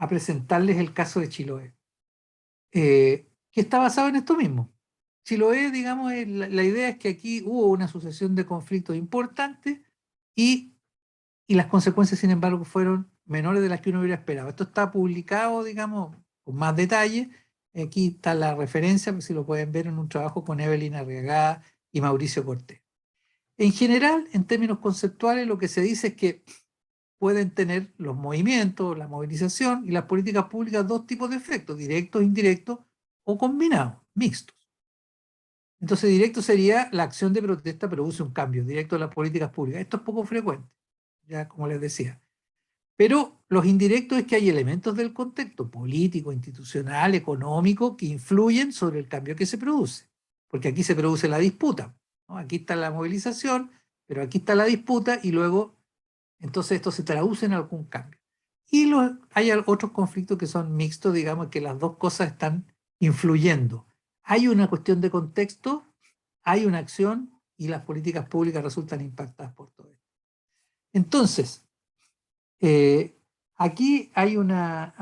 presentarles el caso de Chiloé, que está basado en esto mismo. Chiloé, digamos, la idea es que aquí hubo una sucesión de conflictos importantes y las consecuencias, sin embargo, fueron menores de las que uno hubiera esperado. Esto está publicado, digamos, con más detalle. Aquí está la referencia, si lo pueden ver, en un trabajo con Evelyn Arriagada y Mauricio Cortés. En general, en términos conceptuales, lo que se dice es que pueden tener los movimientos, la movilización y las políticas públicas dos tipos de efectos, directos, indirectos o combinados, mixtos. Entonces, directo sería la acción de protesta produce un cambio directo en las políticas públicas. Esto es poco frecuente, ya como les decía. Pero los indirectos es que hay elementos del contexto político, institucional, económico, que influyen sobre el cambio que se produce. Porque aquí se produce la disputa, ¿no? Aquí está la movilización, pero aquí está la disputa y luego, entonces esto se traduce en algún cambio. Y hay otros conflictos que son mixtos, digamos, que las dos cosas están influyendo. Hay una cuestión de contexto, hay una acción y las políticas públicas resultan impactadas por todo esto. Entonces, aquí hay una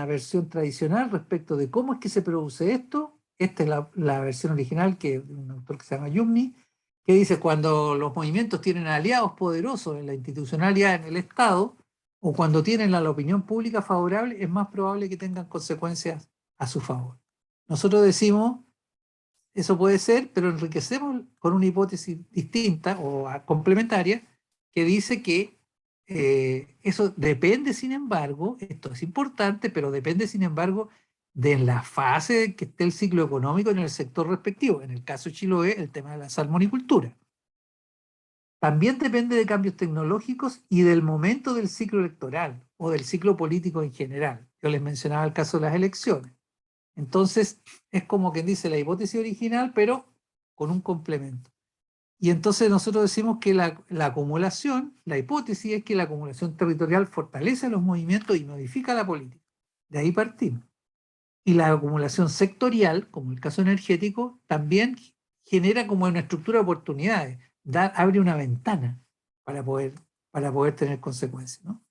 versión tradicional respecto de cómo es que se produce esto. Esta es la versión original que de un autor que se llama Yumni, que dice cuando los movimientos tienen aliados poderosos en la institucionalidad, en el Estado, o cuando tienen la opinión pública favorable, es más probable que tengan consecuencias a su favor. Nosotros decimos, eso puede ser, pero enriquecemos con una hipótesis distinta o complementaria que dice que eso depende, sin embargo, esto es importante, pero depende, sin embargo, de la fase en que esté el ciclo económico en el sector respectivo. En el caso de Chiloé, el tema de la salmonicultura. También depende de cambios tecnológicos y del momento del ciclo electoral o del ciclo político en general. Yo les mencionaba el caso de las elecciones. Entonces, es como quien dice la hipótesis original, pero con un complemento. Y entonces nosotros decimos que la acumulación, la hipótesis es que la acumulación territorial fortalece los movimientos y modifica la política. De ahí partimos. Y la acumulación sectorial, como el caso energético, también genera como una estructura de oportunidades, abre una ventana para poder tener consecuencias, ¿no?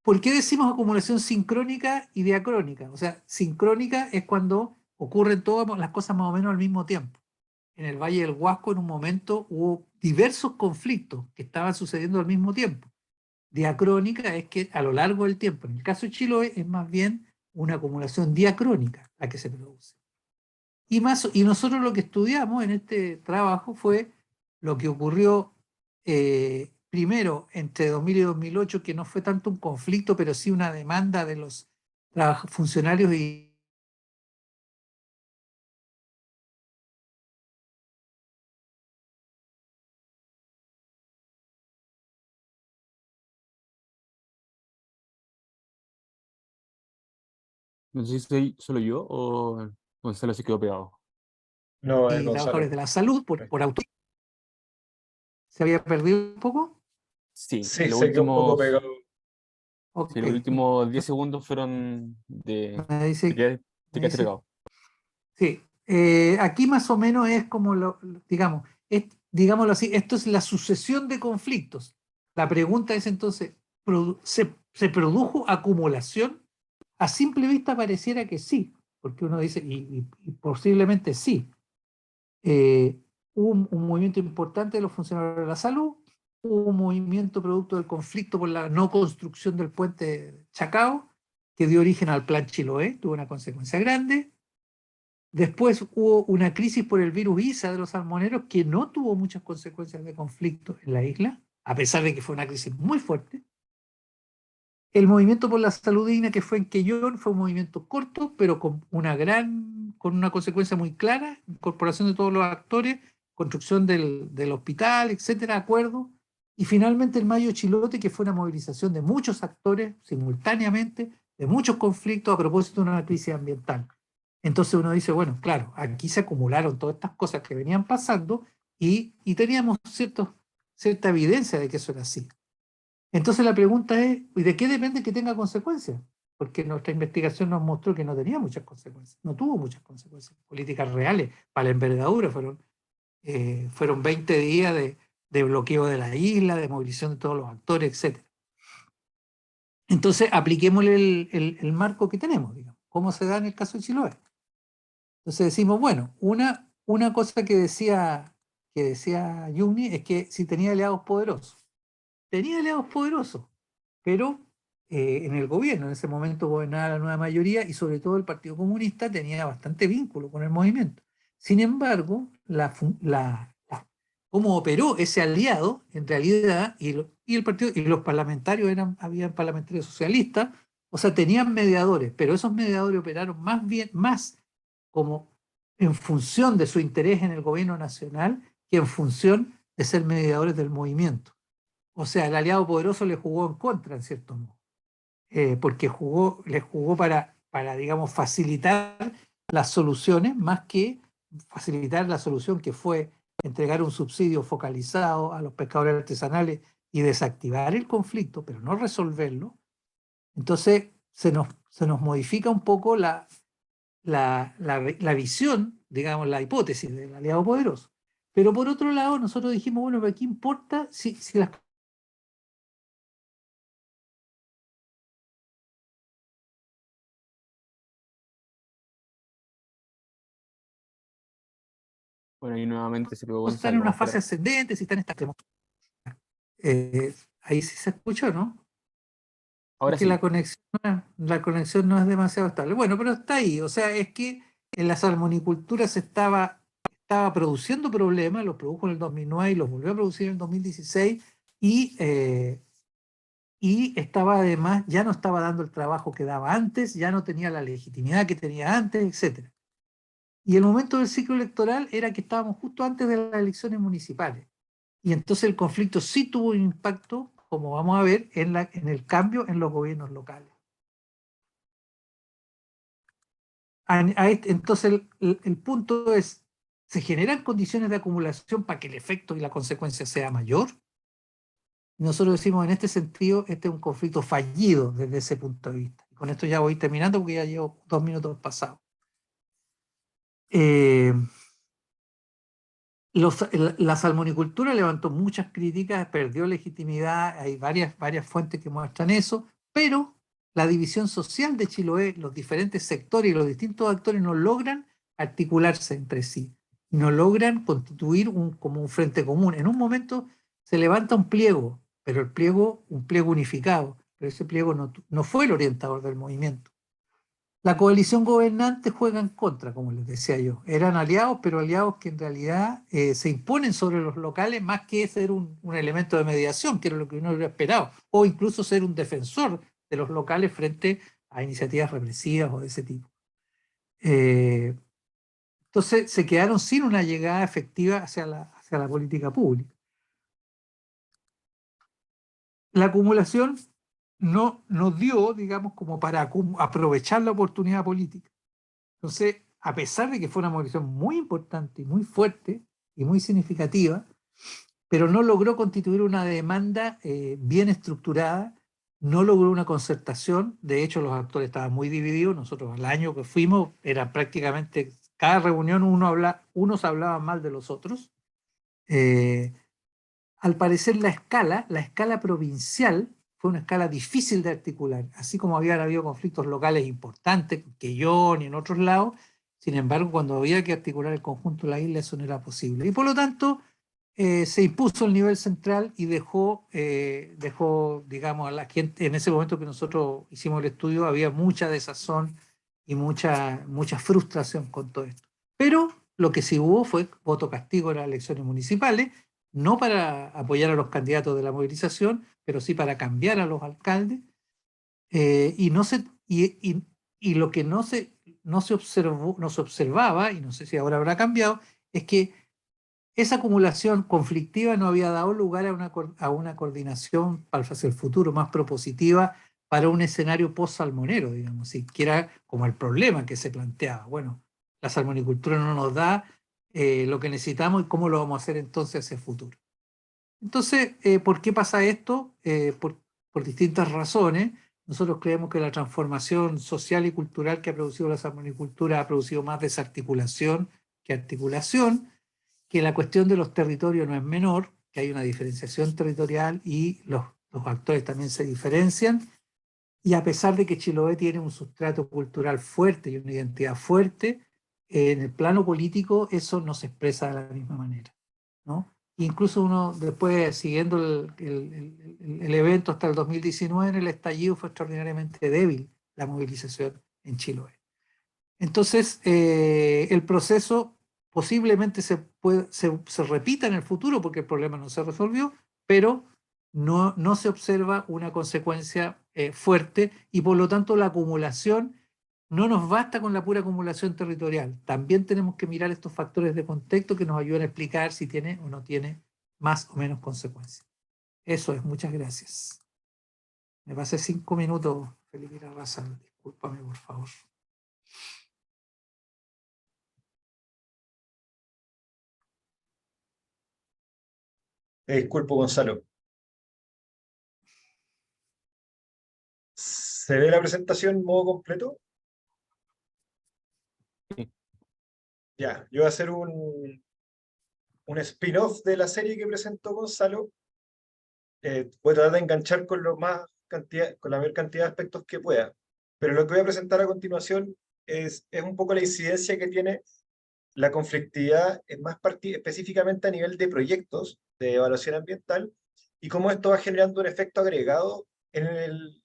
¿Por qué decimos acumulación sincrónica y diacrónica? O sea, sincrónica es cuando ocurren todas las cosas más o menos al mismo tiempo. En el Valle del Huasco en un momento hubo diversos conflictos que estaban sucediendo al mismo tiempo. Diacrónica es que a lo largo del tiempo, en el caso de Chiloé, es más bien una acumulación diacrónica la que se produce. Y nosotros lo que estudiamos en este trabajo fue lo que ocurrió primero entre 2000 y 2008, que no fue tanto un conflicto, pero sí una demanda de los funcionarios y No sé si soy solo yo o Gonzalo se quedó pegado. No, es trabajadores Gonzalo. de la salud por auto. ¿Se había perdido un poco? Sí, Sí, se quedó un poco pegado. sí, Ok. los últimos 10 segundos fueron de... Me Te dice, te me quedaste dice, pegado. sí. Aquí más o menos es como, digamos, digámoslo así, esto es la sucesión de conflictos. La pregunta es entonces, ¿se produjo acumulación? A simple vista pareciera que sí, porque uno dice, y posiblemente sí. Hubo un movimiento importante de los funcionarios de la salud, hubo un movimiento producto del conflicto por la no construcción del puente Chacao, que dio origen al Plan Chiloé, tuvo una consecuencia grande. Después hubo una crisis por el virus ISA de los salmoneros que no tuvo muchas consecuencias de conflicto en la isla, a pesar de que fue una crisis muy fuerte. El movimiento por la salud digna que fue en Quellón fue un movimiento corto, pero con una consecuencia muy clara, incorporación de todos los actores, construcción del hospital, etcétera, acuerdo. Y finalmente el Mayo Chilote, que fue una movilización de muchos actores simultáneamente, de muchos conflictos a propósito de una crisis ambiental. Entonces uno dice, bueno, claro, aquí se acumularon todas estas cosas que venían pasando y teníamos cierta evidencia de que eso era así. Entonces la pregunta es, ¿y de qué depende que tenga consecuencias? Porque nuestra investigación nos mostró que no tenía muchas consecuencias, no tuvo muchas consecuencias políticas reales para la envergadura. Fueron 20 días de bloqueo de la isla, de movilización de todos los actores, etc. Entonces apliquémosle el marco que tenemos, digamos, cómo se da en el caso de Chiloé. Entonces decimos, bueno, una cosa que decía Yugni es que si tenía aliados poderosos. Tenía aliados poderosos, pero en el gobierno, en ese momento gobernaba la nueva mayoría y sobre todo el Partido Comunista tenía bastante vínculo con el movimiento. Sin embargo, cómo operó ese aliado, en realidad, y el partido, y los parlamentarios habían parlamentarios socialistas, o sea, tenían mediadores, pero esos mediadores operaron más como en función de su interés en el gobierno nacional que en función de ser mediadores del movimiento. O sea, el aliado poderoso le jugó en contra, en cierto modo, porque les jugó digamos, facilitar las soluciones, más que facilitar la solución que fue entregar un subsidio focalizado a los pescadores artesanales y desactivar el conflicto, pero no resolverlo. Entonces se nos modifica un poco la visión, digamos, la hipótesis del aliado poderoso. Pero por otro lado, nosotros dijimos, bueno, ¿pero qué importa si las Bueno, y nuevamente se pegó están en una Gonzalo. fase ascendente, si están en esta... ahí sí se escuchó, ¿no? Es Ahora que sí. la conexión no es demasiado estable. Bueno, pero está ahí. O sea, es que en la salmonicultura estaba produciendo problemas, los produjo en el 2009 y los volvió a producir en el 2016 y estaba además, ya no estaba dando el trabajo que daba antes, ya no tenía la legitimidad que tenía antes, etc. Y el momento del ciclo electoral era que estábamos justo antes de las elecciones municipales. Y entonces el conflicto sí tuvo un impacto, como vamos a ver, en el cambio en los gobiernos locales. Entonces el punto es, ¿se generan condiciones de acumulación para que el efecto y la consecuencia sea mayor? Y nosotros decimos, en este sentido, este es un conflicto fallido desde ese punto de vista. Y con esto ya voy terminando porque ya llevo 2 minutos pasados. Eh, la salmonicultura levantó muchas críticas, perdió legitimidad, hay varias fuentes que muestran eso, pero la división social de Chiloé, los diferentes sectores y los distintos actores no logran articularse entre sí, no logran constituir como un frente común. En un momento se levanta un pliego, pero un pliego unificado, pero ese pliego no fue el orientador del movimiento. La coalición gobernante juega en contra, como les decía yo. Eran aliados, pero aliados que en realidad se imponen sobre los locales más que ser un elemento de mediación, que era lo que uno hubiera esperado, o incluso ser un defensor de los locales frente a iniciativas represivas o de ese tipo. Entonces se quedaron sin una llegada efectiva hacia la política pública. La acumulación no nos dio, digamos, como para aprovechar la oportunidad política. Entonces, a pesar de que fue una movilización muy importante y muy fuerte y muy significativa, pero no logró constituir una demanda bien estructurada, no logró una concertación. De hecho, los actores estaban muy divididos. Nosotros al año que fuimos, era prácticamente cada reunión unos hablaban mal de los otros. Al parecer la escala provincial fue una escala difícil de articular, así como habían habido conflictos locales importantes, que yo ni en otros lados. Sin embargo, cuando había que articular el conjunto de la isla, eso no era posible. Y por lo tanto, se impuso el nivel central y dejó, digamos, a la gente, en ese momento que nosotros hicimos el estudio, había mucha desazón y mucha frustración con todo esto. Pero lo que sí hubo fue voto castigo en las elecciones municipales, no para apoyar a los candidatos de la movilización, pero sí para cambiar a los alcaldes. Y lo que no se observó, no se observaba, y no sé si ahora habrá cambiado, es que esa acumulación conflictiva no había dado lugar a una coordinación hacia el futuro más propositiva para un escenario post-salmonero, digamos, que era como el problema que se planteaba. Bueno, la salmonicultura no nos da lo que necesitamos y cómo lo vamos a hacer entonces hacia el futuro. Entonces, ¿por qué pasa esto? Por distintas razones. Nosotros creemos que la transformación social y cultural que ha producido la salmonicultura ha producido más desarticulación que articulación, que la cuestión de los territorios no es menor, que hay una diferenciación territorial y los actores también se diferencian. Y a pesar de que Chiloé tiene un sustrato cultural fuerte y una identidad fuerte, en el plano político eso no se expresa de la misma manera, ¿no? Incluso uno después, siguiendo el evento hasta el 2019, en el estallido fue extraordinariamente débil la movilización en Chiloé. Entonces, el proceso posiblemente se repita en el futuro porque el problema no se resolvió, pero no se observa una consecuencia fuerte y por lo tanto la acumulación no nos basta con la pura acumulación territorial. También tenemos que mirar estos factores de contexto que nos ayudan a explicar si tiene o no tiene más o menos consecuencias. Eso es, muchas gracias. Me pasé 5 minutos, Felipe Larrazal. Discúlpame, por favor. Disculpo, Gonzalo. ¿Se ve la presentación en modo completo? Sí. Ya, yo voy a hacer un spin-off de la serie que presentó Gonzalo. Voy a tratar de enganchar con con la mayor cantidad de aspectos que pueda. Pero lo que voy a presentar a continuación es un poco la incidencia que tiene la conflictividad específicamente a nivel de proyectos de evaluación ambiental y cómo esto va generando un efecto agregado en el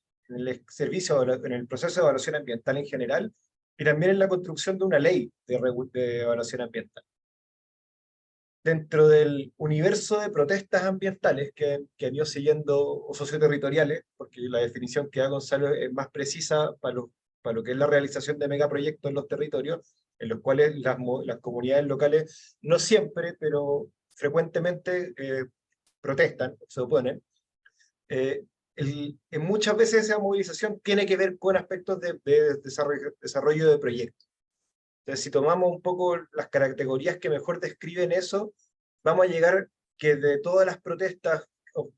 servicio, en el proceso de evaluación ambiental en general y también en la construcción de una ley de evaluación ambiental. Dentro del universo de protestas ambientales que han ido siguiendo, o socioterritoriales, porque la definición que da Gonzalo es más precisa para lo que es la realización de megaproyectos en los territorios, en los cuales las comunidades locales no siempre, pero frecuentemente protestan, se oponen. En muchas veces esa movilización tiene que ver con aspectos de desarrollo de proyectos. Entonces, si tomamos un poco las categorías que mejor describen eso, vamos a llegar que de todas las protestas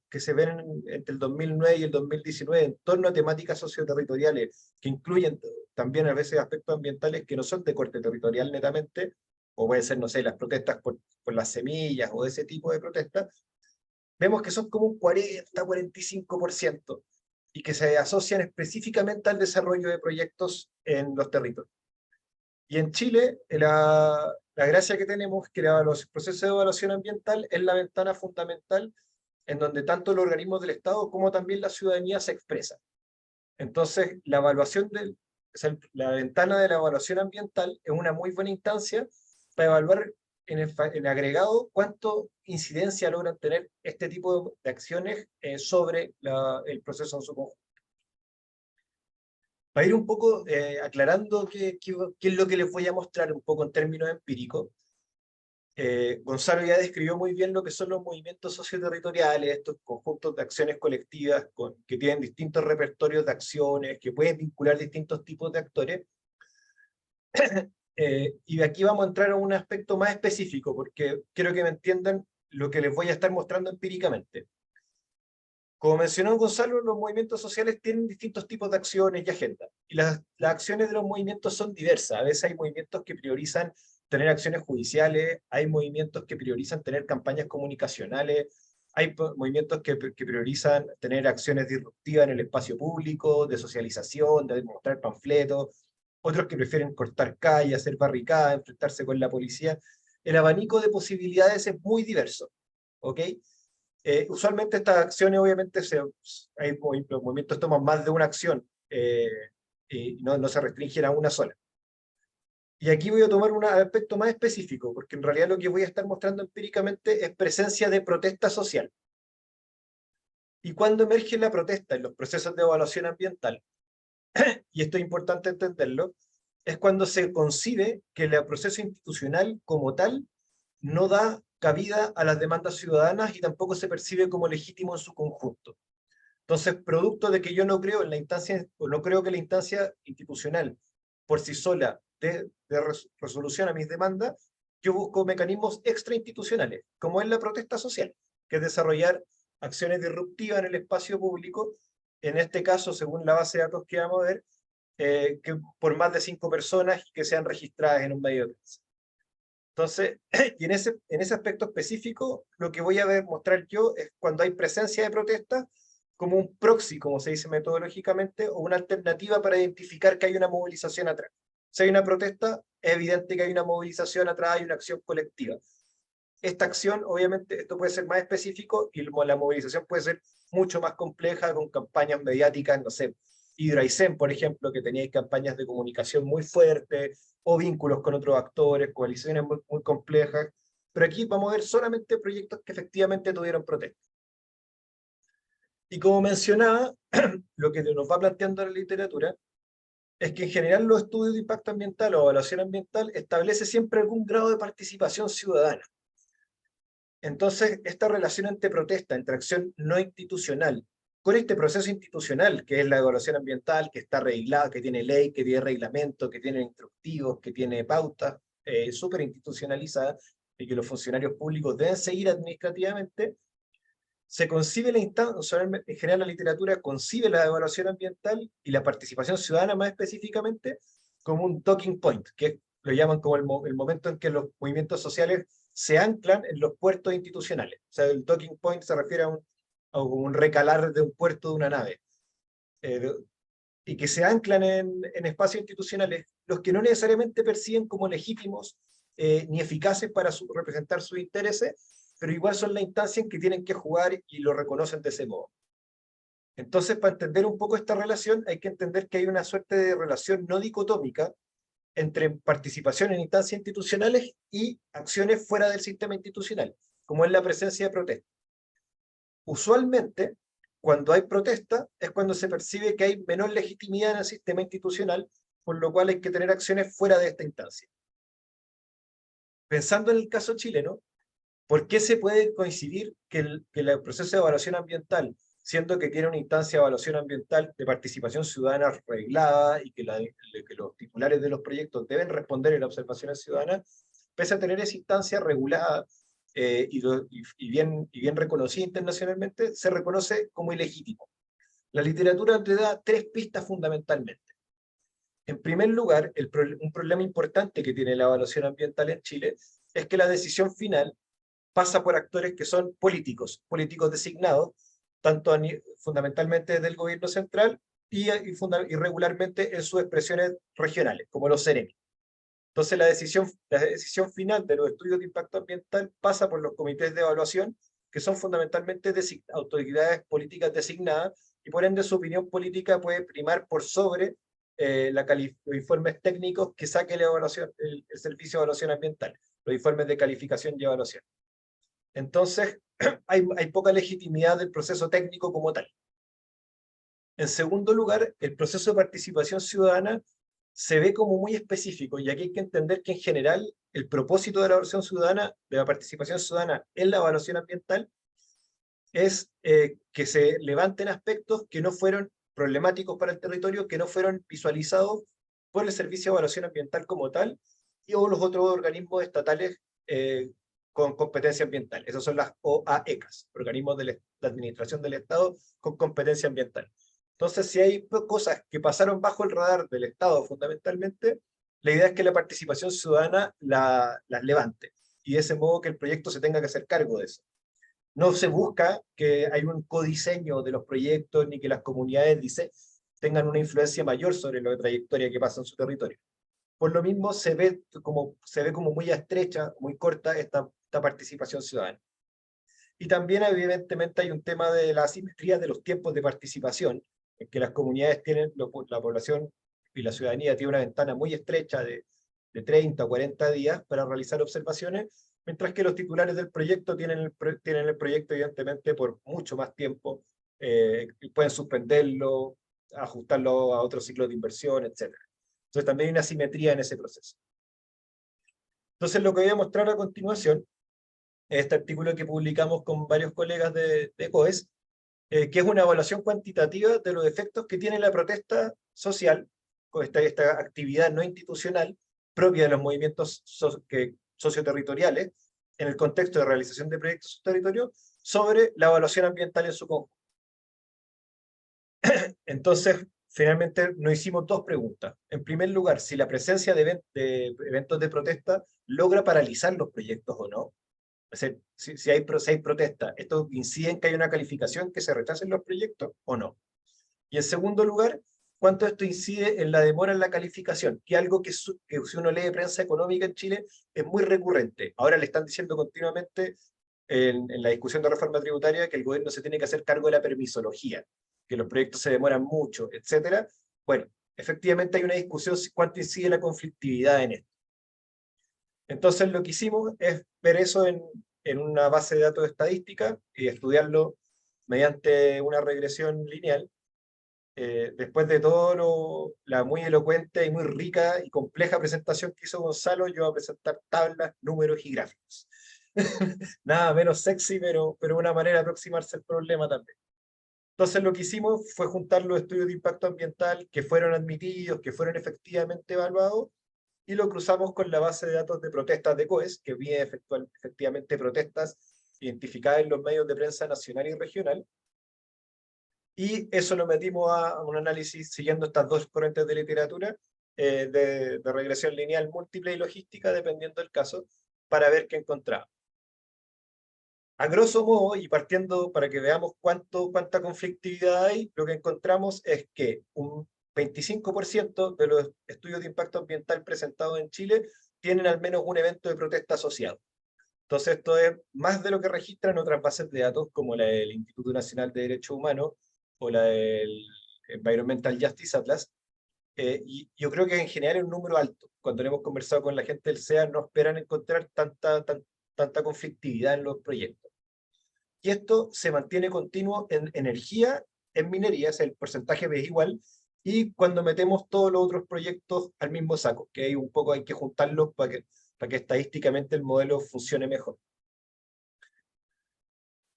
que se ven entre el 2009 y el 2019 en torno a temáticas socioterritoriales, que incluyen también a veces aspectos ambientales que no son de corte territorial netamente, o pueden ser, no sé, las protestas por las semillas o ese tipo de protestas, vemos que son como un 40-45% y que se asocian específicamente al desarrollo de proyectos en los territorios. Y en Chile, la gracia que tenemos es que los procesos de evaluación ambiental es la ventana fundamental en donde tanto los organismos del Estado como también la ciudadanía se expresan. Entonces, la ventana de la evaluación ambiental es una muy buena instancia para evaluar en agregado cuánto incidencia logran tener este tipo de acciones sobre el proceso en su conjunto. Para ir un poco aclarando qué es lo que les voy a mostrar un poco en términos empíricos, Gonzalo ya describió muy bien lo que son los movimientos socioterritoriales, estos conjuntos de acciones colectivas que tienen distintos repertorios de acciones, que pueden vincular distintos tipos de actores. Y de aquí vamos a entrar a un aspecto más específico, porque quiero que me entiendan lo que les voy a estar mostrando empíricamente. Como mencionó Gonzalo, los movimientos sociales tienen distintos tipos de acciones y agendas. Y las acciones de los movimientos son diversas. A veces hay movimientos que priorizan tener acciones judiciales, hay movimientos que priorizan tener campañas comunicacionales, hay movimientos que priorizan tener acciones disruptivas en el espacio público, de socialización, de mostrar panfletos, otros que prefieren cortar calles, hacer barricadas, enfrentarse con la policía. El abanico de posibilidades es muy diverso, ¿ok? Usualmente estas acciones, obviamente, los movimientos toman más de una acción no se restringen a una sola. Y aquí voy a tomar un aspecto más específico, porque en realidad lo que voy a estar mostrando empíricamente es presencia de protesta social. Y cuando emerge la protesta en los procesos de evaluación ambiental, y esto es importante entenderlo, es cuando se concibe que el proceso institucional como tal no da cabida a las demandas ciudadanas y tampoco se percibe como legítimo en su conjunto. Entonces, producto de que yo no creo en la instancia, o no creo que la instancia institucional por sí sola de resolución a mis demandas, yo busco mecanismos extrainstitucionales, como es la protesta social, que es desarrollar acciones disruptivas en el espacio público, en este caso, según la base de datos que vamos a ver, que por más de 5 personas que sean registradas en un medio de prensa. Entonces, y en ese aspecto específico, lo que voy a mostrar yo es cuando hay presencia de protesta, como un proxy, como se dice metodológicamente, o una alternativa para identificar que hay una movilización atrás. Si hay una protesta, es evidente que hay una movilización atrás, hay una acción colectiva. Esta acción, obviamente, esto puede ser más específico y la movilización puede ser mucho más compleja con campañas mediáticas, no sé, Hidroaicén, por ejemplo, que tenía campañas de comunicación muy fuertes o vínculos con otros actores, coaliciones muy, muy complejas. Pero aquí vamos a ver solamente proyectos que efectivamente tuvieron protesta. Y como mencionaba, lo que nos va planteando la literatura es que en general los estudios de impacto ambiental o evaluación ambiental establece siempre algún grado de participación ciudadana. Entonces, esta relación entre protesta, entre acción no institucional, con este proceso institucional, que es la evaluación ambiental, que está reglada, que tiene ley, que tiene reglamento, que tiene instructivos, que tiene pautas, súper institucionalizada, y que los funcionarios públicos deben seguir administrativamente, se concibe la instancia, en general la literatura concibe la evaluación ambiental y la participación ciudadana más específicamente como un talking point, que lo llaman como el momento en que los movimientos sociales se anclan en los puertos institucionales. O sea, el talking point se refiere a un recalar de un puerto de una nave. Y que se anclan en espacios institucionales, los que no necesariamente perciben como legítimos ni eficaces para representar sus intereses, pero igual son la instancia en que tienen que jugar y lo reconocen de ese modo. Entonces, para entender un poco esta relación, hay que entender que hay una suerte de relación no dicotómica entre participación en instancias institucionales y acciones fuera del sistema institucional, como es la presencia de protesta. Usualmente, cuando hay protesta, es cuando se percibe que hay menor legitimidad en el sistema institucional, por lo cual hay que tener acciones fuera de esta instancia. Pensando en el caso chileno, ¿por qué se puede coincidir que el proceso de evaluación ambiental, siendo que tiene una instancia de evaluación ambiental de participación ciudadana reglada y que los titulares de los proyectos deben responder en las observaciones ciudadanas, pese a tener esa instancia regulada y bien reconocida internacionalmente, se reconoce como ilegítimo? La literatura te da 3 pistas fundamentalmente. En primer lugar, un problema importante que tiene la evaluación ambiental en Chile es que la decisión final pasa por actores que son políticos designados, tanto fundamentalmente desde el gobierno central y regularmente en sus expresiones regionales, como los CEREMI. Entonces la decisión final de los estudios de impacto ambiental pasa por los comités de evaluación, que son fundamentalmente autoridades políticas designadas, y por ende su opinión política puede primar por sobre los informes técnicos que saque el Servicio de Evaluación Ambiental, los informes de calificación y evaluación. Entonces, hay poca legitimidad del proceso técnico como tal. En segundo lugar, el proceso de participación ciudadana se ve como muy específico, y aquí hay que entender que en general el propósito de la evaluación ciudadana, de la participación ciudadana en la evaluación ambiental, es que se levanten aspectos que no fueron problemáticos para el territorio, que no fueron visualizados por el Servicio de Evaluación Ambiental como tal, o los otros organismos estatales con competencia ambiental. Esas son las OAECAS, organismos de administración del Estado con competencia ambiental. Entonces, si hay cosas que pasaron bajo el radar del Estado fundamentalmente, la idea es que la participación ciudadana las levante, y de ese modo que el proyecto se tenga que hacer cargo de eso. No se busca que haya un codiseño de los proyectos, ni que las comunidades tengan una influencia mayor sobre la trayectoria que pasa en su territorio. Por lo mismo, se ve como muy estrecha, muy corta esta participación ciudadana. Y también, evidentemente, hay un tema de la asimetría de los tiempos de participación, en que las comunidades tienen, la población y la ciudadanía tiene una ventana muy estrecha de 30 o 40 días para realizar observaciones, mientras que los titulares del proyecto tienen el proyecto evidentemente por mucho más tiempo, y pueden suspenderlo, ajustarlo a otro ciclo de inversión, etc. Entonces también hay una asimetría en ese proceso. Entonces lo que voy a mostrar a continuación es este artículo que publicamos con varios colegas de COES, que es una evaluación cuantitativa de los efectos que tiene la protesta social, con esta actividad no institucional propia de los movimientos socioterritoriales, en el contexto de realización de proyectos territorios, sobre la evaluación ambiental en su conjunto. Entonces, finalmente nos hicimos dos preguntas. En primer lugar, si la presencia de eventos de protesta logra paralizar los proyectos o no. Es decir, si hay protesta, ¿esto incide en que hay una calificación que se rechacen los proyectos o no? Y en segundo lugar, ¿cuánto esto incide en la demora en la calificación? Que es algo que si uno lee prensa económica en Chile es muy recurrente. Ahora le están diciendo continuamente en la discusión de reforma tributaria que el gobierno se tiene que hacer cargo de la permisología, que los proyectos se demoran mucho, etc. Bueno, efectivamente hay una discusión cuánto incide la conflictividad en esto. Entonces lo que hicimos es ver eso en una base de datos estadística y estudiarlo mediante una regresión lineal. Después de todo la muy elocuente y muy rica y compleja presentación que hizo Gonzalo, yo voy a presentar tablas, números y gráficos. Nada menos sexy, pero una manera de aproximarse al problema también. Entonces lo que hicimos fue juntar los estudios de impacto ambiental que fueron admitidos, que fueron efectivamente evaluados, y lo cruzamos con la base de datos de protestas de COES, que viene efectivamente protestas identificadas en los medios de prensa nacional y regional, y eso lo metimos a un análisis siguiendo estas dos corrientes de literatura, de regresión lineal múltiple y logística, dependiendo del caso, para ver qué encontramos. A grosso modo, y partiendo para que veamos cuánta conflictividad hay, lo que encontramos es que un 25% de los estudios de impacto ambiental presentados en Chile tienen al menos un evento de protesta asociado. Entonces, esto es más de lo que registran otras bases de datos, como la del Instituto Nacional de Derechos Humanos o la del Environmental Justice Atlas. Y yo creo que en general es un número alto. Cuando hemos conversado con la gente del CEA, no esperan encontrar tanta conflictividad en los proyectos. Y esto se mantiene continuo en energía, en minería, el porcentaje es igual, y cuando metemos todos los otros proyectos al mismo saco, que un poco hay que juntarlos para que estadísticamente el modelo funcione mejor.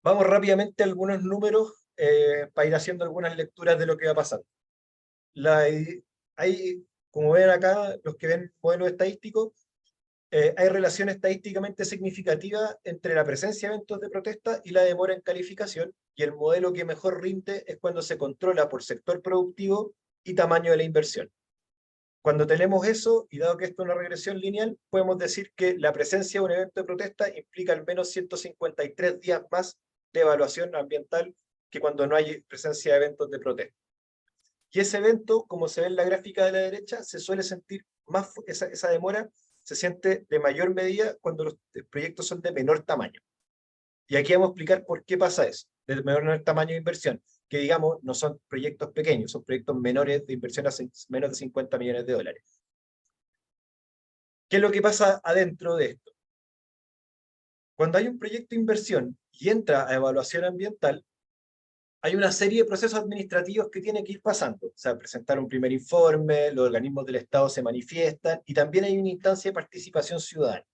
Vamos rápidamente a algunos números para ir haciendo algunas lecturas de lo que va pasando. Como ven acá, los que ven modelos estadísticos, hay relación estadísticamente significativa entre la presencia de eventos de protesta y la demora en calificación, y el modelo que mejor rinde es cuando se controla por sector productivo y tamaño de la inversión. Cuando tenemos eso, y dado que esto es una regresión lineal, podemos decir que la presencia de un evento de protesta implica al menos 153 días más de evaluación ambiental que cuando no hay presencia de eventos de protesta. Y ese evento, como se ve en la gráfica de la derecha, se suele sentir más, esa demora se siente de mayor medida cuando los proyectos son de menor tamaño. Y aquí vamos a explicar por qué pasa eso, de menor tamaño de inversión, que digamos no son proyectos pequeños, son proyectos menores de inversión a menos de 50 millones de dólares. ¿Qué es lo que pasa adentro de esto? Cuando hay un proyecto de inversión y entra a evaluación ambiental, hay una serie de procesos administrativos que tienen que ir pasando. O sea, presentar un primer informe, los organismos del Estado se manifiestan, y también hay una instancia de participación ciudadana.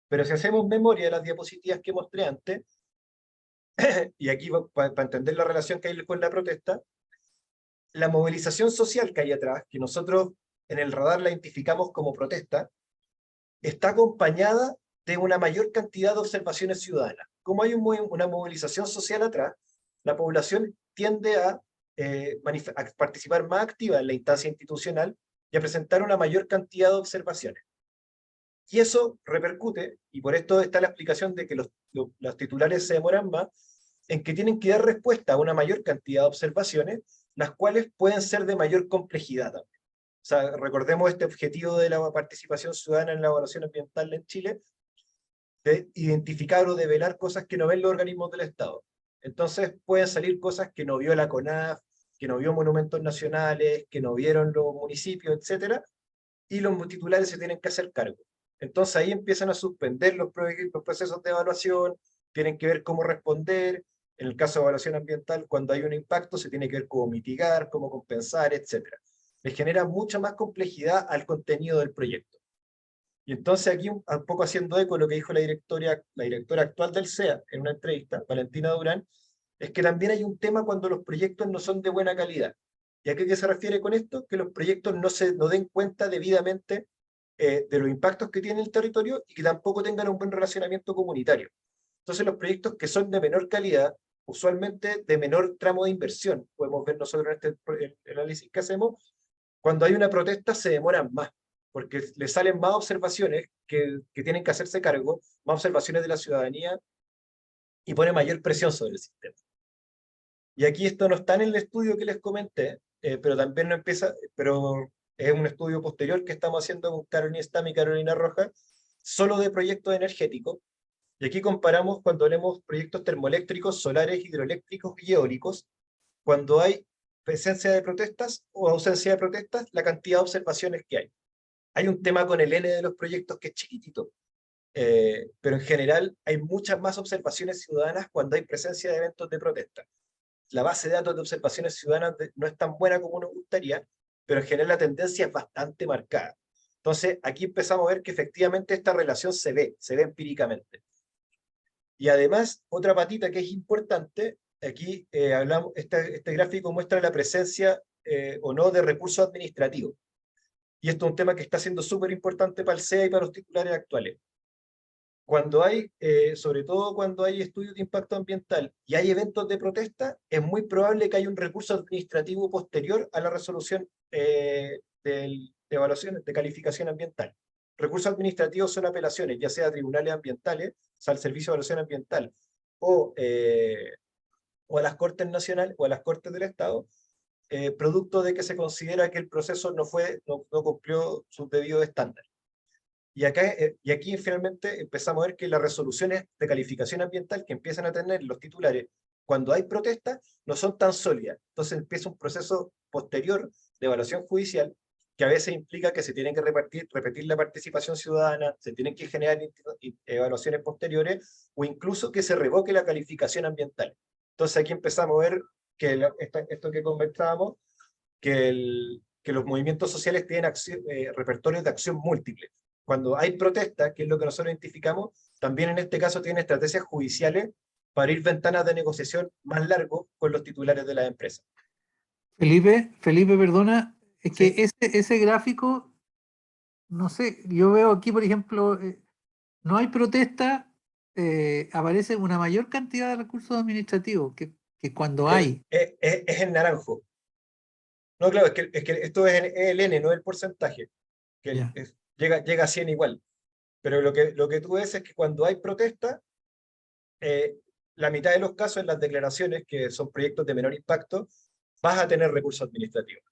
Pero si hacemos memoria de las diapositivas que mostré antes, y aquí para entender la relación que hay con la protesta, la movilización social que hay atrás, que nosotros en el radar la identificamos como protesta, está acompañada de una mayor cantidad de observaciones ciudadanas. Como hay una movilización social atrás, la población tiende a participar más activa en la instancia institucional y a presentar una mayor cantidad de observaciones. Y eso repercute, y por esto está la explicación de que los titulares se demoran más, en que tienen que dar respuesta a una mayor cantidad de observaciones, las cuales pueden ser de mayor complejidad también. O sea, recordemos este objetivo de la participación ciudadana en la evaluación ambiental en Chile, de identificar o develar cosas que no ven los organismos del Estado. Entonces pueden salir cosas que no vio la CONAF, que no vio monumentos nacionales, que no vieron los municipios, etcétera, y los titulares se tienen que hacer cargo. Entonces ahí empiezan a suspender los procesos de evaluación, tienen que ver cómo responder. En el caso de evaluación ambiental, cuando hay un impacto, se tiene que ver cómo mitigar, cómo compensar, etcétera. Les genera mucha más complejidad al contenido del proyecto. Y entonces aquí, un poco haciendo eco de lo que dijo la directora actual del CEA en una entrevista, Valentina Durán, es que también hay un tema cuando los proyectos no son de buena calidad. ¿Y a qué se refiere con esto? Que los proyectos no den cuenta debidamente de los impactos que tiene el territorio y que tampoco tengan un buen relacionamiento comunitario. Entonces los proyectos que son de menor calidad, usualmente de menor tramo de inversión, podemos ver nosotros en el análisis que hacemos, cuando hay una protesta se demoran más, porque le salen más observaciones que tienen que hacerse cargo, más observaciones de la ciudadanía, y pone mayor presión sobre el sistema. Y aquí esto no está en el estudio que les comenté, pero también no empieza, pero es un estudio posterior que estamos haciendo con Carolina Stam y Carolina Rojas, solo de proyectos energéticos. Y aquí comparamos cuando tenemos proyectos termoeléctricos, solares, hidroeléctricos y eólicos, cuando hay presencia de protestas o ausencia de protestas, la cantidad de observaciones que hay. Hay un tema con el N de los proyectos que es chiquitito, pero en general hay muchas más observaciones ciudadanas cuando hay presencia de eventos de protesta. La base de datos de observaciones ciudadanas no es tan buena como nos gustaría, pero en general la tendencia es bastante marcada. Entonces, aquí empezamos a ver que efectivamente esta relación se ve empíricamente. Y además, otra patita que es importante, aquí hablamos, este gráfico muestra la presencia o no de recursos administrativos. Y esto es un tema que está siendo súper importante para el CEA y para los titulares actuales. Cuando hay, sobre todo cuando hay estudios de impacto ambiental y hay eventos de protesta, es muy probable que haya un recurso administrativo posterior a la resolución de evaluación, de calificación ambiental. Recursos administrativos son apelaciones, ya sea a tribunales ambientales, o sea, al Servicio de Evaluación Ambiental, o a las Cortes Nacionales, o a las Cortes del Estado, producto de que se considera que el proceso no cumplió sus debidos estándares. Y aquí finalmente empezamos a ver que las resoluciones de calificación ambiental que empiezan a tener los titulares cuando hay protestas no son tan sólidas. Entonces empieza un proceso posterior de evaluación judicial que a veces implica que se tiene que repetir la participación ciudadana, se tienen que generar evaluaciones posteriores o incluso que se revoque la calificación ambiental. Entonces aquí empezamos a ver que esto que conversábamos, que los movimientos sociales tienen repertorios de acción múltiples. Cuando hay protestas, que es lo que nosotros identificamos, también en este caso tienen estrategias judiciales para abrir ventanas de negociación más largos con los titulares de las empresas. Felipe, perdona, es ¿Sí? que ese gráfico, no sé, yo veo aquí, por ejemplo, no hay protesta, aparece una mayor cantidad de recursos administrativos que cuando hay. Es en naranjo. No, claro, es que esto es el N, no el porcentaje, que Ya. llega a 100 igual. Pero lo que tú ves es que cuando hay protesta, la mitad de los casos en las declaraciones, que son proyectos de menor impacto, vas a tener recursos administrativos.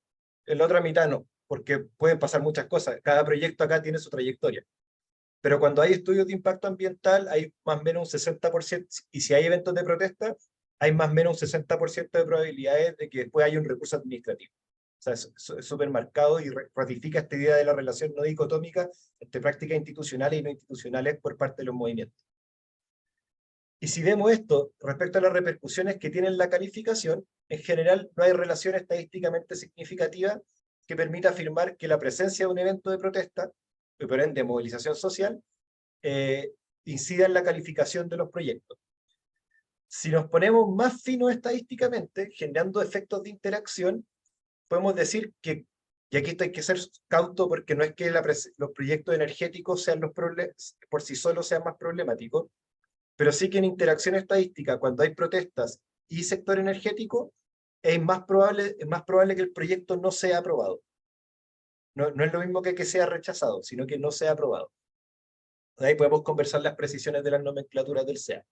En la otra mitad no, porque pueden pasar muchas cosas. Cada proyecto acá tiene su trayectoria. Pero cuando hay estudios de impacto ambiental, hay más o menos un 60%, y si hay eventos de protesta, hay más o menos un 60% de probabilidades de que después haya un recurso administrativo. O sea, es súper marcado y ratifica esta idea de la relación no dicotómica entre prácticas institucionales y no institucionales por parte de los movimientos. Y si vemos esto respecto a las repercusiones que tiene la calificación, en general no hay relación estadísticamente significativa que permita afirmar que la presencia de un evento de protesta, y por ende movilización social, incida en la calificación de los proyectos. Si nos ponemos más finos estadísticamente, generando efectos de interacción, podemos decir que, y aquí hay que ser cauto porque no es que los proyectos energéticos sean por sí solos sean más problemáticos, pero sí que en interacción estadística, cuando hay protestas y sector energético, es más probable que el proyecto no sea aprobado. No es lo mismo que sea rechazado, sino que no sea aprobado. De ahí podemos conversar las precisiones de las nomenclaturas del CEA.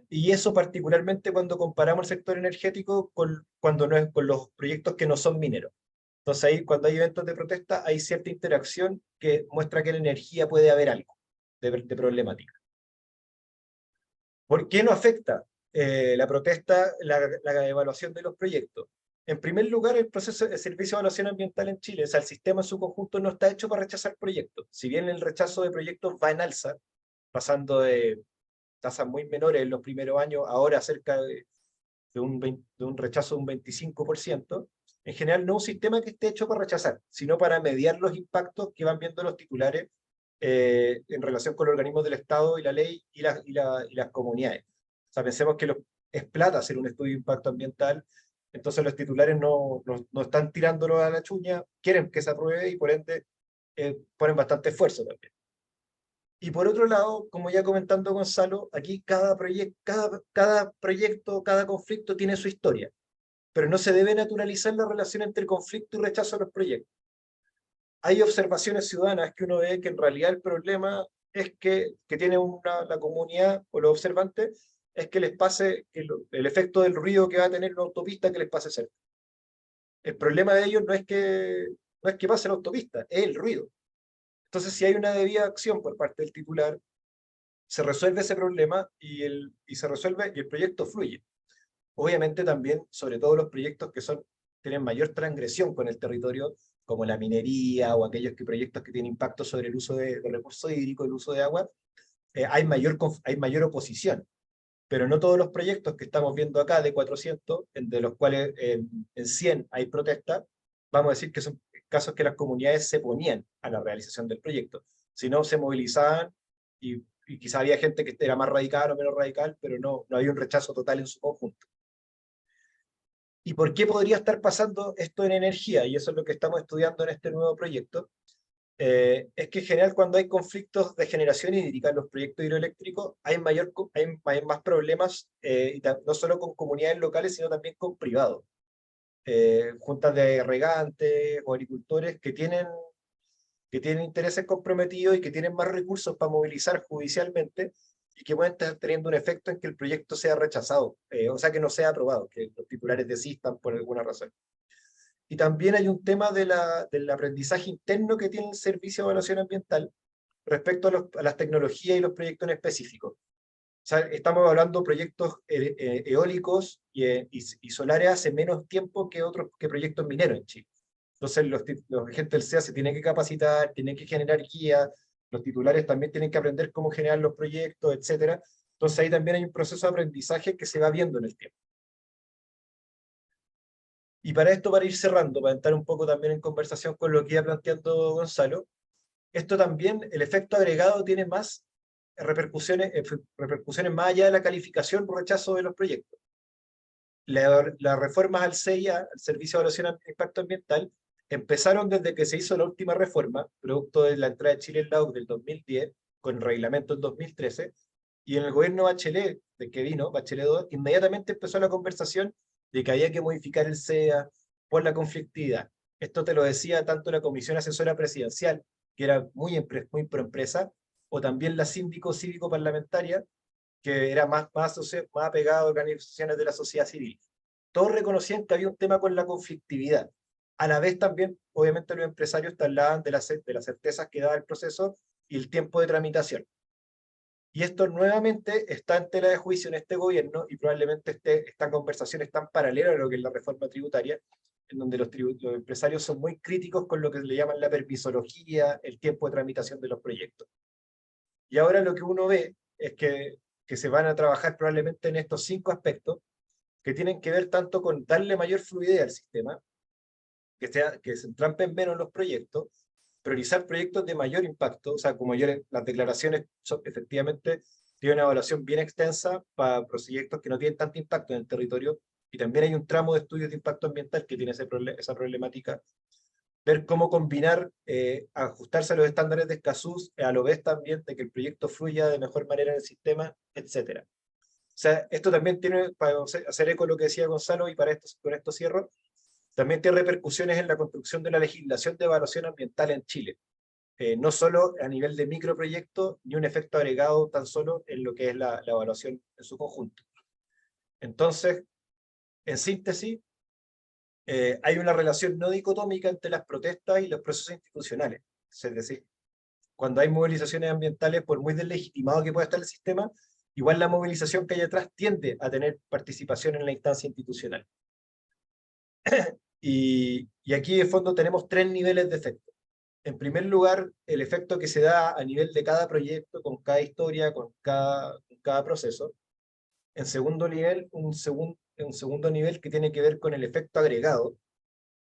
Y eso particularmente cuando comparamos el sector energético cuando no es con los proyectos que no son mineros. Entonces ahí cuando hay eventos de protesta hay cierta interacción que muestra que en energía puede haber algo de problemática. ¿Por qué no afecta? la protesta, la evaluación de los proyectos. En primer lugar, el proceso de servicio de evaluación ambiental en Chile, o sea, el sistema en su conjunto no está hecho para rechazar proyectos. Si bien el rechazo de proyectos va en alza, pasando de tasas muy menores en los primeros años, ahora cerca de un rechazo de un 25%, en general no es un sistema que esté hecho para rechazar, sino para mediar los impactos que van viendo los titulares en relación con los organismos del Estado y la ley y las comunidades. O sea, pensemos que es plata hacer un estudio de impacto ambiental, entonces los titulares no están tirándolo a la chuña, quieren que se apruebe y por ende ponen bastante esfuerzo también. Y por otro lado, como ya comentando Gonzalo, aquí cada proyecto, cada conflicto tiene su historia, pero no se debe naturalizar la relación entre conflicto y rechazo a los proyectos. Hay observaciones ciudadanas que uno ve que en realidad el problema es que tiene la comunidad o los observantes, es que les pase el efecto del ruido que va a tener una autopista que les pase cerca. El problema de ellos no es que pase la autopista, es el ruido. Entonces, si hay una debida acción por parte del titular, se resuelve ese problema y se resuelve y el proyecto fluye. Obviamente también, sobre todo los proyectos que tienen mayor transgresión con el territorio, como la minería o aquellos proyectos que tienen impacto sobre el uso de recursos hídricos, el uso de agua, hay mayor oposición. Pero no todos los proyectos que estamos viendo acá, de 400, de los cuales en 100 hay protesta, vamos a decir que son casos que las comunidades se oponían a la realización del proyecto. Si no, se movilizaban y quizá había gente que era más radical o menos radical, pero no había un rechazo total en su conjunto. ¿Y por qué podría estar pasando esto en energía? Y eso es lo que estamos estudiando en este nuevo proyecto. Es que en general cuando hay conflictos de generación hídrica en los proyectos hidroeléctricos hay más problemas, no solo con comunidades locales, sino también con privados. Juntas de regantes o agricultores que tienen intereses comprometidos y que tienen más recursos para movilizar judicialmente y que pueden estar teniendo un efecto en que el proyecto sea rechazado, o sea, que no sea aprobado, que los titulares desistan por alguna razón. Y también hay un tema del aprendizaje interno que tiene el Servicio de Evaluación Ambiental respecto a las tecnologías y los proyectos en específico. O sea, estamos evaluando proyectos eólicos y solares hace menos tiempo que proyectos mineros en Chile. Entonces los agentes del SEA se tienen que capacitar, tienen que generar guías, los titulares también tienen que aprender cómo generar los proyectos, etc. Entonces ahí también hay un proceso de aprendizaje que se va viendo en el tiempo. Y para esto, para ir cerrando, para entrar un poco también en conversación con lo que iba planteando Gonzalo, esto también, el efecto agregado tiene más repercusiones más allá de la calificación o rechazo de los proyectos. Las reformas al CIA, al Servicio de Evaluación de Impacto Ambiental, empezaron desde que se hizo la última reforma, producto de la entrada de Chile en la OCDE del 2010, con reglamento en 2013, y en el gobierno Bachelet, de que vino, Bachelet 2, inmediatamente empezó la conversación de que había que modificar el SEA por la conflictividad. Esto te lo decía tanto la Comisión Asesora Presidencial, que era muy proempresa, o también la síndico cívico parlamentaria, que era más apegada a organizaciones de la sociedad civil. Todos reconocían que había un tema con la conflictividad. A la vez también, obviamente, los empresarios te hablaban de las certezas que daba el proceso y el tiempo de tramitación. Y esto nuevamente está en tela de juicio en este gobierno y probablemente esta conversación es tan paralela a lo que es la reforma tributaria, en donde los empresarios son muy críticos con lo que le llaman la permisología, el tiempo de tramitación de los proyectos. Y ahora lo que uno ve es que se van a trabajar probablemente en estos 5 aspectos que tienen que ver tanto con darle mayor fluidez al sistema, que se entrampen menos los proyectos, priorizar proyectos de mayor impacto, o sea, como yo las declaraciones efectivamente tienen una evaluación bien extensa para proyectos que no tienen tanto impacto en el territorio, y también hay un tramo de estudios de impacto ambiental que tiene esa problemática. Ver cómo combinar, ajustarse a los estándares de Escazú, a lo vez también de que el proyecto fluya de mejor manera en el sistema, etc. O sea, esto también tiene, para hacer eco a lo que decía Gonzalo, y con esto cierro, también tiene repercusiones en la construcción de la legislación de evaluación ambiental en Chile. No solo a nivel de microproyectos, ni un efecto agregado tan solo en lo que es la evaluación en su conjunto. Entonces, en síntesis, hay una relación no dicotómica entre las protestas y los procesos institucionales. Es decir, cuando hay movilizaciones ambientales, por muy deslegitimado que pueda estar el sistema, igual la movilización que hay atrás tiende a tener participación en la instancia institucional. Y aquí de fondo tenemos tres niveles de efecto. En primer lugar, el efecto que se da a nivel de cada proyecto, con cada historia, con cada proceso. En segundo nivel, un segundo nivel que tiene que ver con el efecto agregado,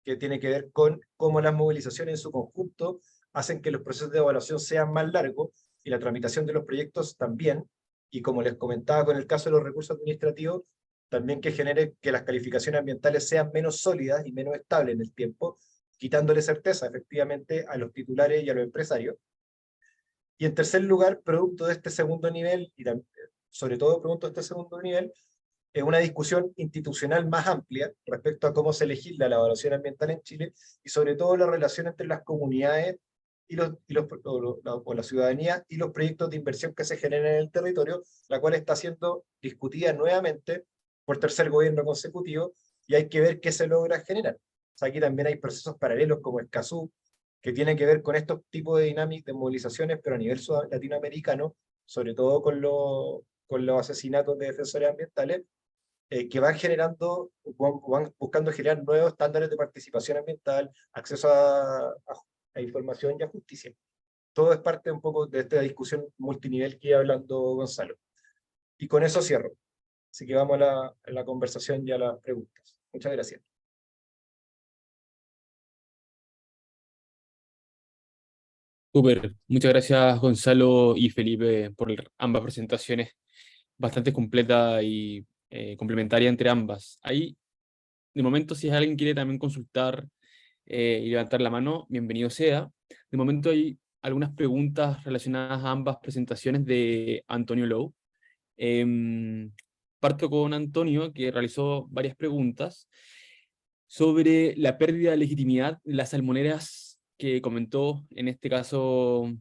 que tiene que ver con cómo las movilizaciones en su conjunto hacen que los procesos de evaluación sean más largos y la tramitación de los proyectos también, y como les comentaba con el caso de los recursos administrativos, también que genere que las calificaciones ambientales sean menos sólidas y menos estables en el tiempo, quitándole certeza efectivamente a los titulares y a los empresarios. Y en tercer lugar, producto de este segundo nivel, y sobre todo producto de este segundo nivel, es una discusión institucional más amplia respecto a cómo se legisla la evaluación ambiental en Chile y sobre todo la relación entre las comunidades o la ciudadanía y los proyectos de inversión que se generan en el territorio, la cual está siendo discutida nuevamente por tercer gobierno consecutivo y hay que ver qué se logra generar. O sea, aquí también hay procesos paralelos como Escazú, que tienen que ver con estos tipos de dinámicas de movilizaciones, pero a nivel latinoamericano, sobre todo con los asesinatos de defensores ambientales, que van buscando generar nuevos estándares de participación ambiental, acceso a información y a justicia. Todo es parte un poco de esta discusión multinivel que iba hablando Gonzalo. Y con eso cierro. Así que vamos a la conversación y a las preguntas. Muchas gracias. Súper, muchas gracias Gonzalo y Felipe por ambas presentaciones, bastante completa y complementaria entre ambas. Ahí, de momento, si alguien quiere también consultar y levantar la mano, bienvenido sea. De momento hay algunas preguntas relacionadas a ambas presentaciones de Antonio Lowe. Parto con Antonio, que realizó varias preguntas sobre la pérdida de legitimidad de las salmoneras que comentó, en este caso,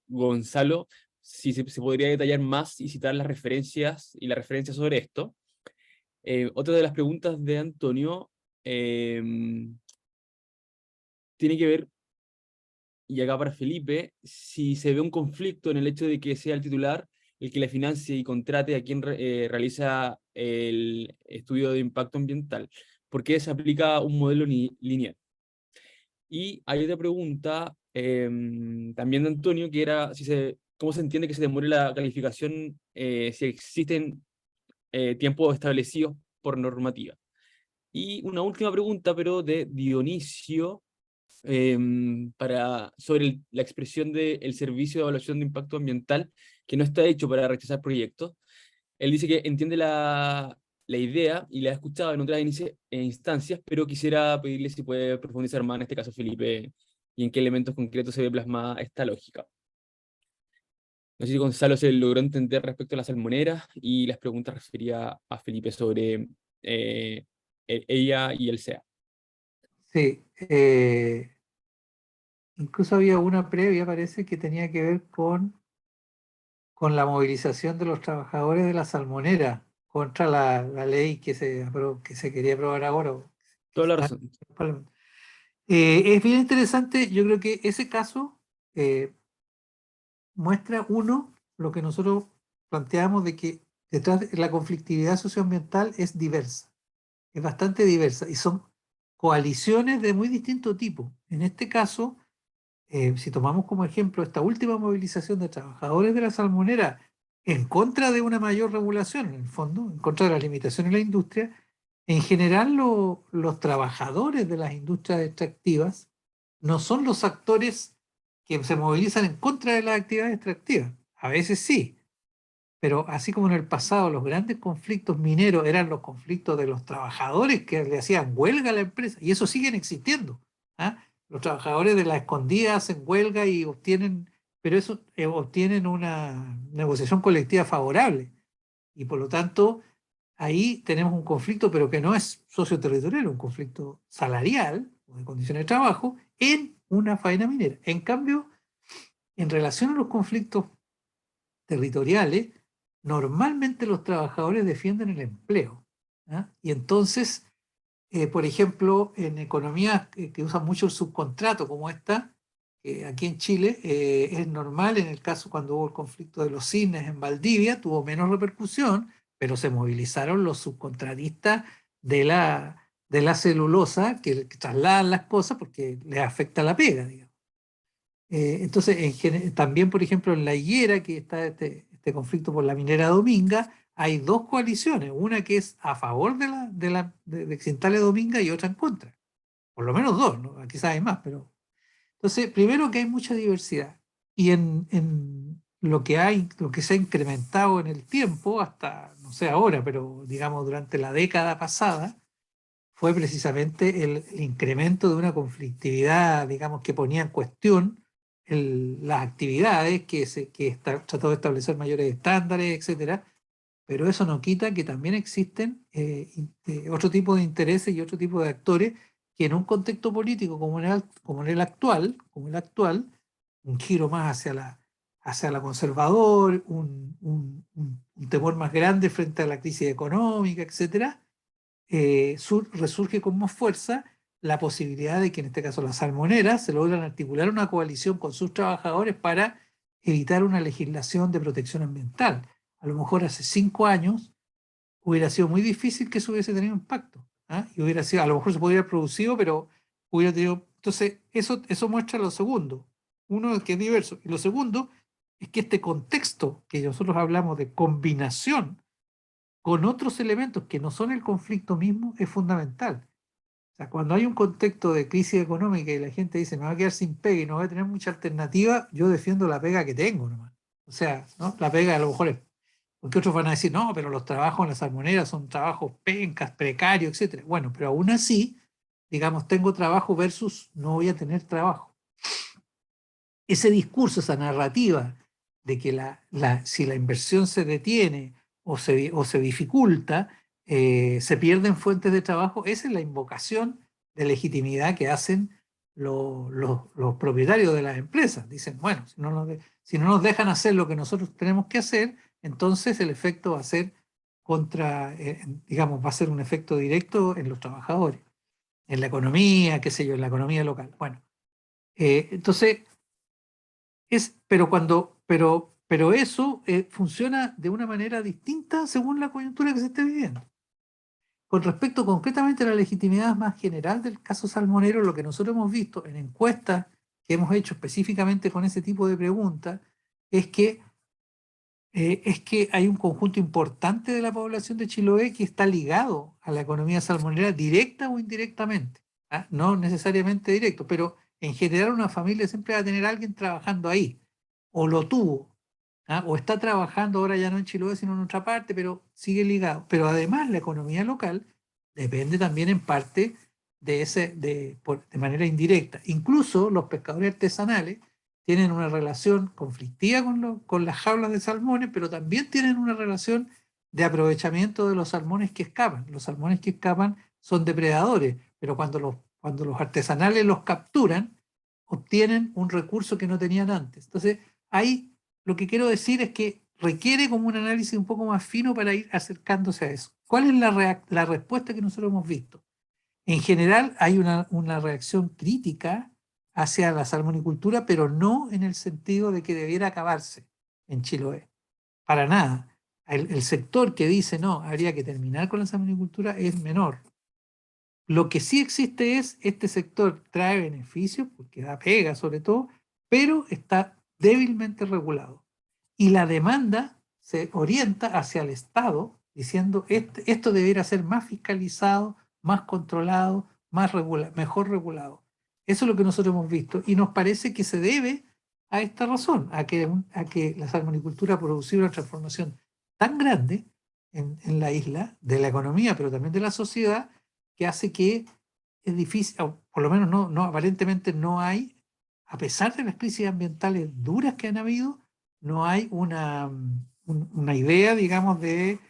Gonzalo, si se podría detallar más y citar las referencias y la referencia sobre esto. Otra de las preguntas de Antonio tiene que ver, y acá para Felipe, si se ve un conflicto en el hecho de que sea el titular el que la financie y contrate a quien realiza el estudio de impacto ambiental. ¿Por qué se aplica un modelo lineal? Y hay otra pregunta también de Antonio, que era cómo se entiende que se demore la calificación si existen tiempos establecidos por normativa. Y una última pregunta, pero de Dionisio, sobre la expresión del servicio de evaluación de impacto ambiental, que no está hecho para rechazar proyectos. Él dice que entiende la idea y la ha escuchado en otras instancias, pero quisiera pedirle si puede profundizar más, en este caso Felipe, y en qué elementos concretos se ve plasmada esta lógica. No sé si Gonzalo se logró entender respecto a las salmoneras y las preguntas refería a Felipe sobre ella y el SEA. Sí, incluso había una previa, parece, que tenía que ver con la movilización de los trabajadores de la salmonera contra la ley que que se quería aprobar ahora. Toda la razón. Es bien interesante, yo creo que ese caso muestra, uno, lo que nosotros planteamos de que detrás de la conflictividad socioambiental es diversa, es bastante diversa, y son coaliciones de muy distinto tipo. En este caso, si tomamos como ejemplo esta última movilización de trabajadores de la salmonera en contra de una mayor regulación, en el fondo, en contra de las limitaciones de la industria, en general los trabajadores de las industrias extractivas no son los actores que se movilizan en contra de las actividades extractivas. A veces sí, pero así como en el pasado los grandes conflictos mineros eran los conflictos de los trabajadores que le hacían huelga a la empresa, y eso siguen existiendo. ¿Ah? Los trabajadores de la escondida hacen huelga y obtienen, pero eso obtienen una negociación colectiva favorable. Y por lo tanto, ahí tenemos un conflicto, pero que no es socioterritorial, un conflicto salarial o de condiciones de trabajo en una faena minera. En cambio, en relación a los conflictos territoriales, normalmente los trabajadores defienden el empleo. ¿Ah? Y entonces, por ejemplo, en economías que usan mucho el subcontrato como esta, que aquí en Chile es normal. En el caso cuando hubo el conflicto de los cisnes en Valdivia, tuvo menos repercusión, pero se movilizaron los subcontratistas de la celulosa que trasladan las cosas porque les afecta la pega, digamos. Entonces, también, por ejemplo, en La Higuera, que está este conflicto por la minera Dominga, hay dos coaliciones, una que es a favor de que se instale Dominga y otra en contra. Por lo menos dos, ¿no? Quizás hay más, pero... Entonces, primero que hay mucha diversidad. Y en lo que se ha incrementado en el tiempo, hasta, no sé ahora, pero digamos durante la década pasada, fue precisamente el incremento de una conflictividad, digamos, que ponía en cuestión las actividades, trató de establecer mayores estándares, etcétera, pero eso no quita que también existen otro tipo de intereses y otro tipo de actores que en un contexto político como el actual, un giro más hacia la conservador, un temor más grande frente a la crisis económica, etcétera, resurge con más fuerza la posibilidad de que en este caso las salmoneras se logran articular una coalición con sus trabajadores para evitar una legislación de protección ambiental. A lo mejor hace 5 años hubiera sido muy difícil que eso hubiese tenido impacto, ¿ah? Y hubiera sido, a lo mejor se podría haber producido, pero hubiera tenido... Entonces, eso muestra lo segundo. Uno es que es diverso. Y lo segundo es que este contexto que nosotros hablamos de combinación con otros elementos que no son el conflicto mismo es fundamental. O sea, cuando hay un contexto de crisis económica y la gente dice me va a quedar sin pega y no voy a tener mucha alternativa, yo defiendo la pega que tengo nomás. O sea, ¿no? La pega a lo mejor es... Porque otros van a decir, no, pero los trabajos en las salmoneras son trabajos pencas, precarios, etcétera. Bueno, pero aún así, digamos, tengo trabajo versus no voy a tener trabajo. Ese discurso, esa narrativa de que si la inversión se detiene o se dificulta, se pierden fuentes de trabajo, esa es la invocación de legitimidad que hacen los propietarios de las empresas. Dicen, bueno, si no nos dejan hacer lo que nosotros tenemos que hacer, entonces el efecto va a ser digamos, va a ser un efecto directo en los trabajadores, en la economía, qué sé yo, en la economía local. Bueno, entonces pero eso funciona de una manera distinta según la coyuntura que se esté viviendo. Con respecto concretamente a la legitimidad más general del caso salmonero, lo que nosotros hemos visto en encuestas que hemos hecho específicamente con ese tipo de preguntas es que hay un conjunto importante de la población de Chiloé que está ligado a la economía salmonera directa o indirectamente, ¿ah? No necesariamente directo, pero en general una familia siempre va a tener a alguien trabajando ahí, o lo tuvo, ¿ah? O está trabajando ahora ya no en Chiloé sino en otra parte, pero sigue ligado. Pero además la economía local depende también en parte de manera indirecta. Incluso los pescadores artesanales tienen una relación conflictiva con las jaulas de salmones, pero también tienen una relación de aprovechamiento de los salmones que escapan. Los salmones que escapan son depredadores, pero cuando los artesanales los capturan, obtienen un recurso que no tenían antes. Entonces, ahí lo que quiero decir es que requiere como un análisis un poco más fino para ir acercándose a eso. ¿Cuál es la respuesta que nosotros hemos visto? En general hay una reacción crítica hacia la salmonicultura, pero no en el sentido de que debiera acabarse en Chiloé. Para nada. El sector que dice no, habría que terminar con la salmonicultura es menor. Lo que sí existe es, este sector trae beneficios, porque da pega sobre todo, pero está débilmente regulado. Y la demanda se orienta hacia el Estado, diciendo esto debería ser más fiscalizado, más controlado, mejor regulado. Eso es lo que nosotros hemos visto y nos parece que se debe a esta razón, a que la salmonicultura ha producido una transformación tan grande en la isla, de la economía, pero también de la sociedad, que hace que es difícil, o por lo menos aparentemente no hay, a pesar de las crisis ambientales duras que han habido, no hay una idea, digamos, de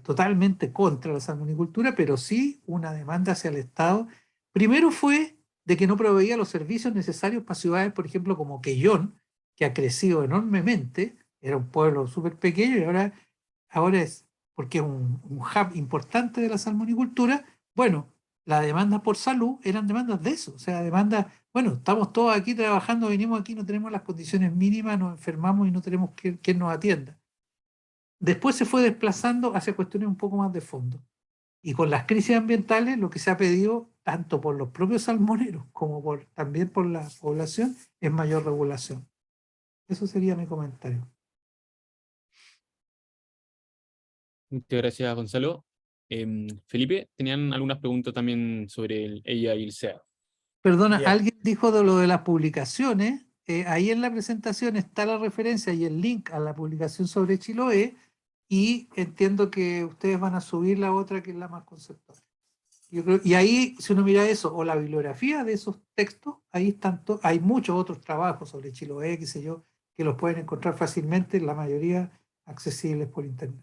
totalmente contra la salmonicultura, pero sí una demanda hacia el Estado. Primero fue de que no proveía los servicios necesarios para ciudades, por ejemplo, como Quellón, que ha crecido enormemente, era un pueblo súper pequeño y ahora es, porque es un hub importante de la salmonicultura, bueno, las demandas por salud eran demandas de eso, o sea, demandas, bueno, estamos todos aquí trabajando, venimos aquí, no tenemos las condiciones mínimas, nos enfermamos y no tenemos quien nos atienda. Después se fue desplazando hacia cuestiones un poco más de fondo. Y con las crisis ambientales, lo que se ha pedido, tanto por los propios salmoneros como también por la población, es mayor regulación. Eso sería mi comentario. Muchas gracias, Gonzalo. Felipe, tenían algunas preguntas también sobre el EIA y el SEA. Perdona, Ya. alguien dijo de lo de las publicaciones. Ahí en la presentación está la referencia y el link a la publicación sobre Chiloé, y entiendo que ustedes van a subir la otra, que es la más conceptual. Yo creo, y ahí, si uno mira eso, o la bibliografía de esos textos, ahí están hay muchos otros trabajos sobre Chiloé, qué sé yo, que los pueden encontrar fácilmente, la mayoría accesibles por internet.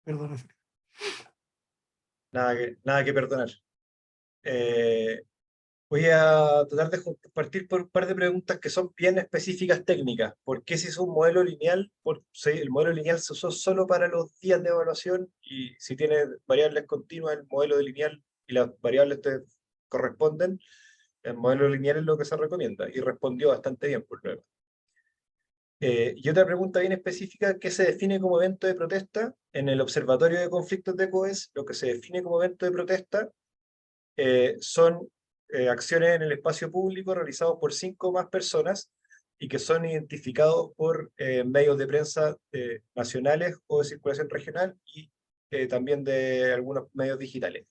Perdona. Nada que perdonar. Voy a tratar de partir por un par de preguntas que son bien específicas técnicas. ¿Por qué se hizo un modelo lineal? El modelo lineal se usó solo para los días de evaluación, y si tiene variables continuas, el modelo lineal y las variables te corresponden, el modelo lineal es lo que se recomienda, y respondió bastante bien por lo. Y otra pregunta bien específica: ¿qué se define como evento de protesta? En el Observatorio de Conflictos de COES, lo que se define como evento de protesta son acciones en el espacio público realizados por 5 o más personas y que son identificados por medios de prensa nacionales o de circulación regional, y también de algunos medios digitales.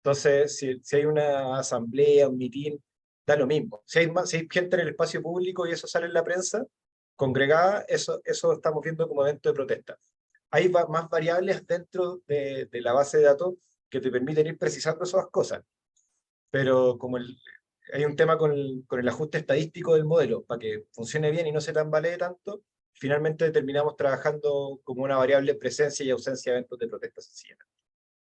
Entonces, si hay una asamblea, un mitin, da lo mismo. Si hay gente en el espacio público y eso sale en la prensa congregada, eso estamos viendo como evento de protesta. Hay más variables dentro de la base de datos que te permiten ir precisando esas cosas, pero como hay un tema con el ajuste estadístico del modelo, para que funcione bien y no se tambalee tanto, finalmente terminamos trabajando como una variable presencia y ausencia de eventos de protesta sencilla,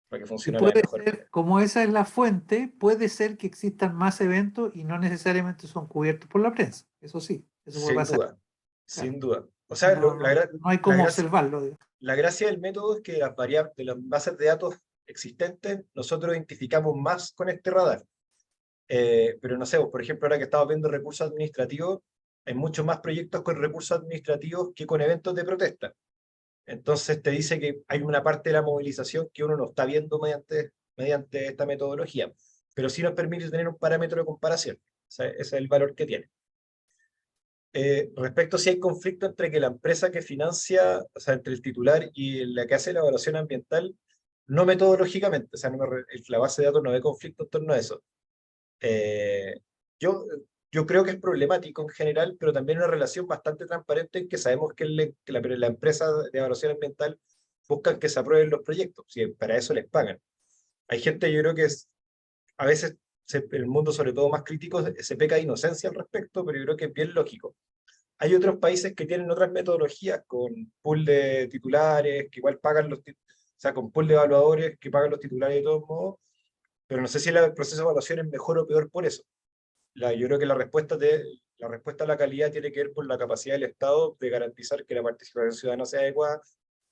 para que Y funcione la puede mejor. ser, como esa es la fuente, puede ser que existan más eventos y no necesariamente son cubiertos por la prensa. Eso sí, eso puede Sin pasar. duda, Claro. sin duda. O sea, No hay la cómo gracia, observarlo, digamos. la gracia del método es que las variables de las bases de datos existentes nosotros identificamos más con este radar. Pero no sé, por ejemplo, ahora que estamos viendo recursos administrativos, hay muchos más proyectos con recursos administrativos que con eventos de protesta. Entonces te dice que hay una parte de la movilización que uno no está viendo mediante esta metodología, pero sí nos permite tener un parámetro de comparación. O sea, ese es el valor que tiene. Respecto a si hay conflicto entre que la empresa que financia, o sea, entre el titular y la que hace la evaluación ambiental, no metodológicamente, o sea, la base de datos no ve conflicto en torno a eso. Eh, yo, yo creo que es problemático en general, pero también una relación bastante transparente en que sabemos que la empresa de evaluación ambiental buscan que se aprueben los proyectos, si para eso les pagan. Hay gente, yo creo que a veces el mundo, sobre todo más crítico, se peca de inocencia al respecto, pero yo creo que es bien lógico. Hay otros países que tienen otras metodologías con pool de titulares, que igual pagan o sea, con pool de evaluadores que pagan los titulares de todos modos, pero no sé si el proceso de evaluación es mejor o peor por eso. Yo creo que la respuesta a la calidad tiene que ver por la capacidad del Estado de garantizar que la participación ciudadana sea adecuada,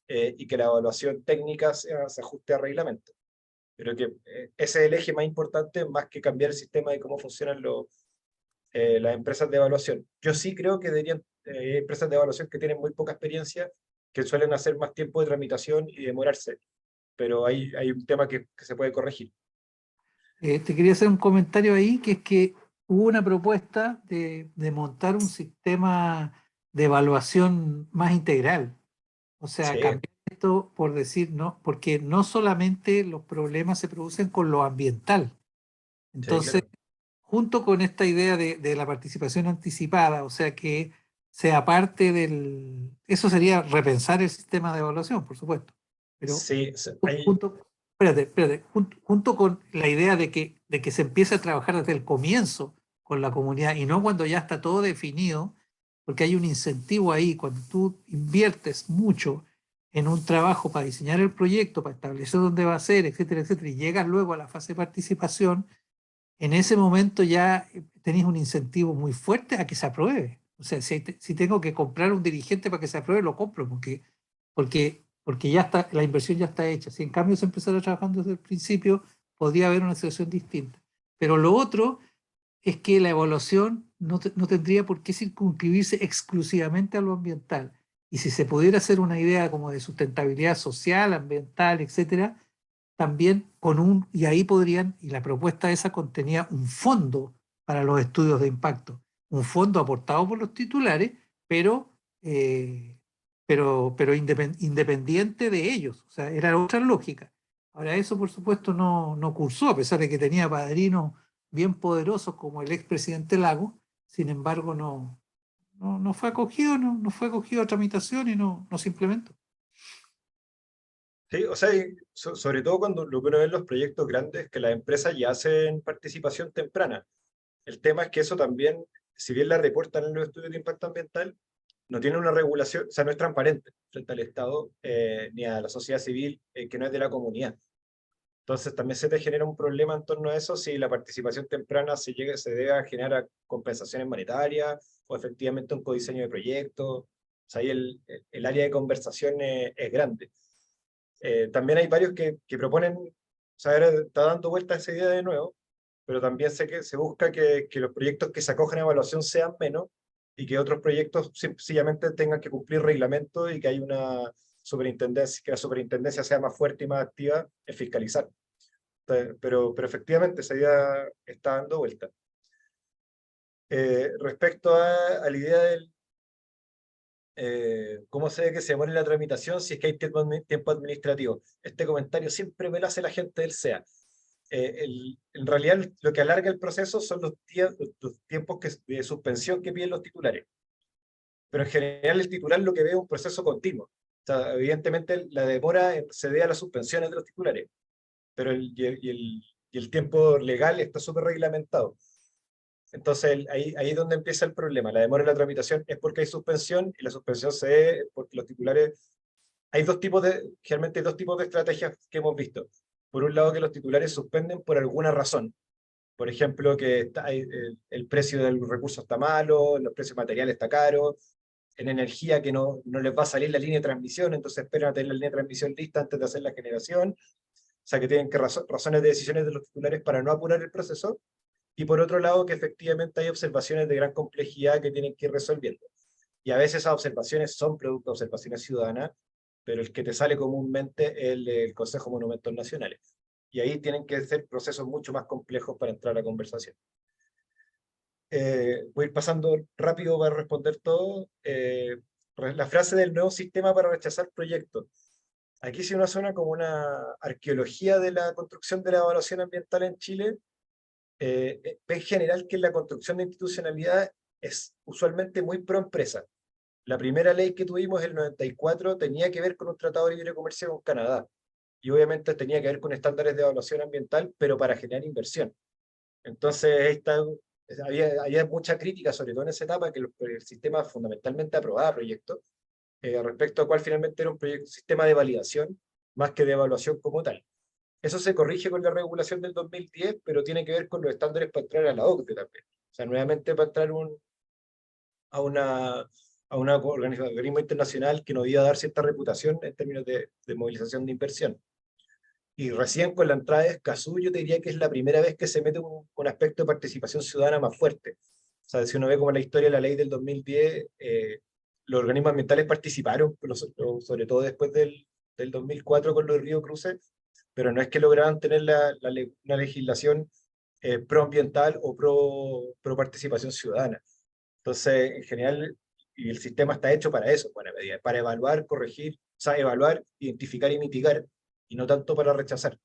y que la evaluación técnica se ajuste a reglamento. Creo que ese es el eje más importante, más que cambiar el sistema de cómo funcionan las empresas de evaluación. Yo sí creo que deberían, empresas de evaluación que tienen muy poca experiencia, que suelen hacer más tiempo de tramitación y demorarse, pero hay un tema que se puede corregir. Te quería hacer un comentario ahí, que es que hubo una propuesta de montar un sistema de evaluación más integral. O sea, Sí, cambiar esto por decir, no, porque no solamente los problemas se producen con lo ambiental. sí, Entonces, claro. junto con esta idea de la participación anticipada, o sea, que sea parte Eso sería repensar el sistema de evaluación, por supuesto. Pero Sí, junto con la idea de que se empiece a trabajar desde el comienzo con la comunidad y no cuando ya está todo definido, porque hay un incentivo ahí. Cuando tú inviertes mucho en un trabajo para diseñar el proyecto, para establecer dónde va a ser, etcétera, etcétera, y llegas luego a la fase de participación, en ese momento ya tenéis un incentivo muy fuerte a que se apruebe. O sea, si tengo que comprar un dirigente para que se apruebe, lo compro, porque porque ya está, la inversión ya está hecha. Si en cambio se empezara trabajando desde el principio, podría haber una situación distinta. Pero lo otro es que la evaluación no tendría por qué circunscribirse exclusivamente a lo ambiental. Y si se pudiera hacer una idea como de sustentabilidad social, ambiental, etcétera, también y ahí podrían, y la propuesta esa contenía un fondo para los estudios de impacto, un fondo aportado por los titulares, eh, pero independiente de ellos, o sea, era otra lógica. Ahora, eso por supuesto no cursó, a pesar de que tenía padrinos bien poderosos como el expresidente Lago. Sin embargo, no fue acogido, no fue acogido a tramitación y no se implementó. Sí, o sea, y sobre todo cuando lo que uno ve en los proyectos grandes, que las empresas ya hacen participación temprana. El tema es que eso también, si bien la reportan en los estudios de impacto ambiental, no tiene una regulación, o sea, no es transparente frente al Estado ni a la sociedad civil que no es de la comunidad. Entonces también se te genera un problema en torno a eso si la participación temprana se debe a generar compensaciones monetarias o efectivamente un codiseño de proyectos. O sea, ahí el área de conversación es grande. También hay varios que proponen, o sea, ahora está dando vuelta esa idea de nuevo, pero también sé que se busca que los proyectos que se acogen a evaluación sean menos y que otros proyectos sencillamente tengan que cumplir reglamentos y que hay una superintendencia, que la superintendencia sea más fuerte y más activa en fiscalizar. Pero efectivamente esa idea está dando vuelta. Respecto a la idea del cómo se ve que se demore la tramitación si es que hay tiempo administrativo. Este comentario siempre me lo hace la gente del SEA. En realidad lo que alarga el proceso son los tiempos de suspensión que piden los titulares. Pero en general el titular lo que ve es un proceso continuo. O sea, evidentemente la demora se debe a las suspensiones de los titulares, pero el tiempo legal está súper reglamentado. Entonces ahí es donde empieza el problema. La demora en la tramitación es porque hay suspensión y la suspensión se debe porque los titulares... Hay generalmente hay dos tipos de estrategias que hemos visto. Por un lado, que los titulares suspenden por alguna razón. Por ejemplo, que el precio del recurso está malo, los precios materiales está caro, en energía que no les va a salir la línea de transmisión, entonces esperan a tener la línea de transmisión lista antes de hacer la generación. O sea, que tienen razones de decisiones de los titulares para no apurar el proceso. Y por otro lado, que efectivamente hay observaciones de gran complejidad que tienen que ir resolviendo. Y a veces esas observaciones son producto de observaciones ciudadanas, pero el que te sale comúnmente es el Consejo de Monumentos Nacionales. Y ahí tienen que ser procesos mucho más complejos para entrar a la conversación. Voy a ir pasando rápido para responder todo. La frase del nuevo sistema para rechazar proyectos. Aquí si uno suena como una arqueología de la construcción de la evaluación ambiental en Chile, ve en general que la construcción de institucionalidad es usualmente muy pro empresa. La primera ley que tuvimos, el 94, tenía que ver con un tratado de libre comercio con Canadá. Y obviamente tenía que ver con estándares de evaluación ambiental, pero para generar inversión. Entonces, había mucha crítica, sobre todo en esa etapa, que el sistema fundamentalmente aprobaba proyectos, respecto a cuál finalmente era un sistema de validación, más que de evaluación como tal. Eso se corrige con la regulación del 2010, pero tiene que ver con los estándares para entrar a la OCDE también. O sea, nuevamente para entrar a un organismo internacional que nos iba a dar cierta reputación en términos de movilización de inversión. Y recién con la entrada de Escazú, yo te diría que es la primera vez que se mete un aspecto de participación ciudadana más fuerte. O sea, si uno ve como la historia de la ley del 2010, los organismos ambientales participaron, sobre todo después del 2004 con los Río Cruces, pero no es que lograban tener una legislación proambiental o pro participación ciudadana. Entonces, en general, y el sistema está hecho para eso, buena medida, para evaluar, corregir, o sea, evaluar, identificar y mitigar, y no tanto para rechazar.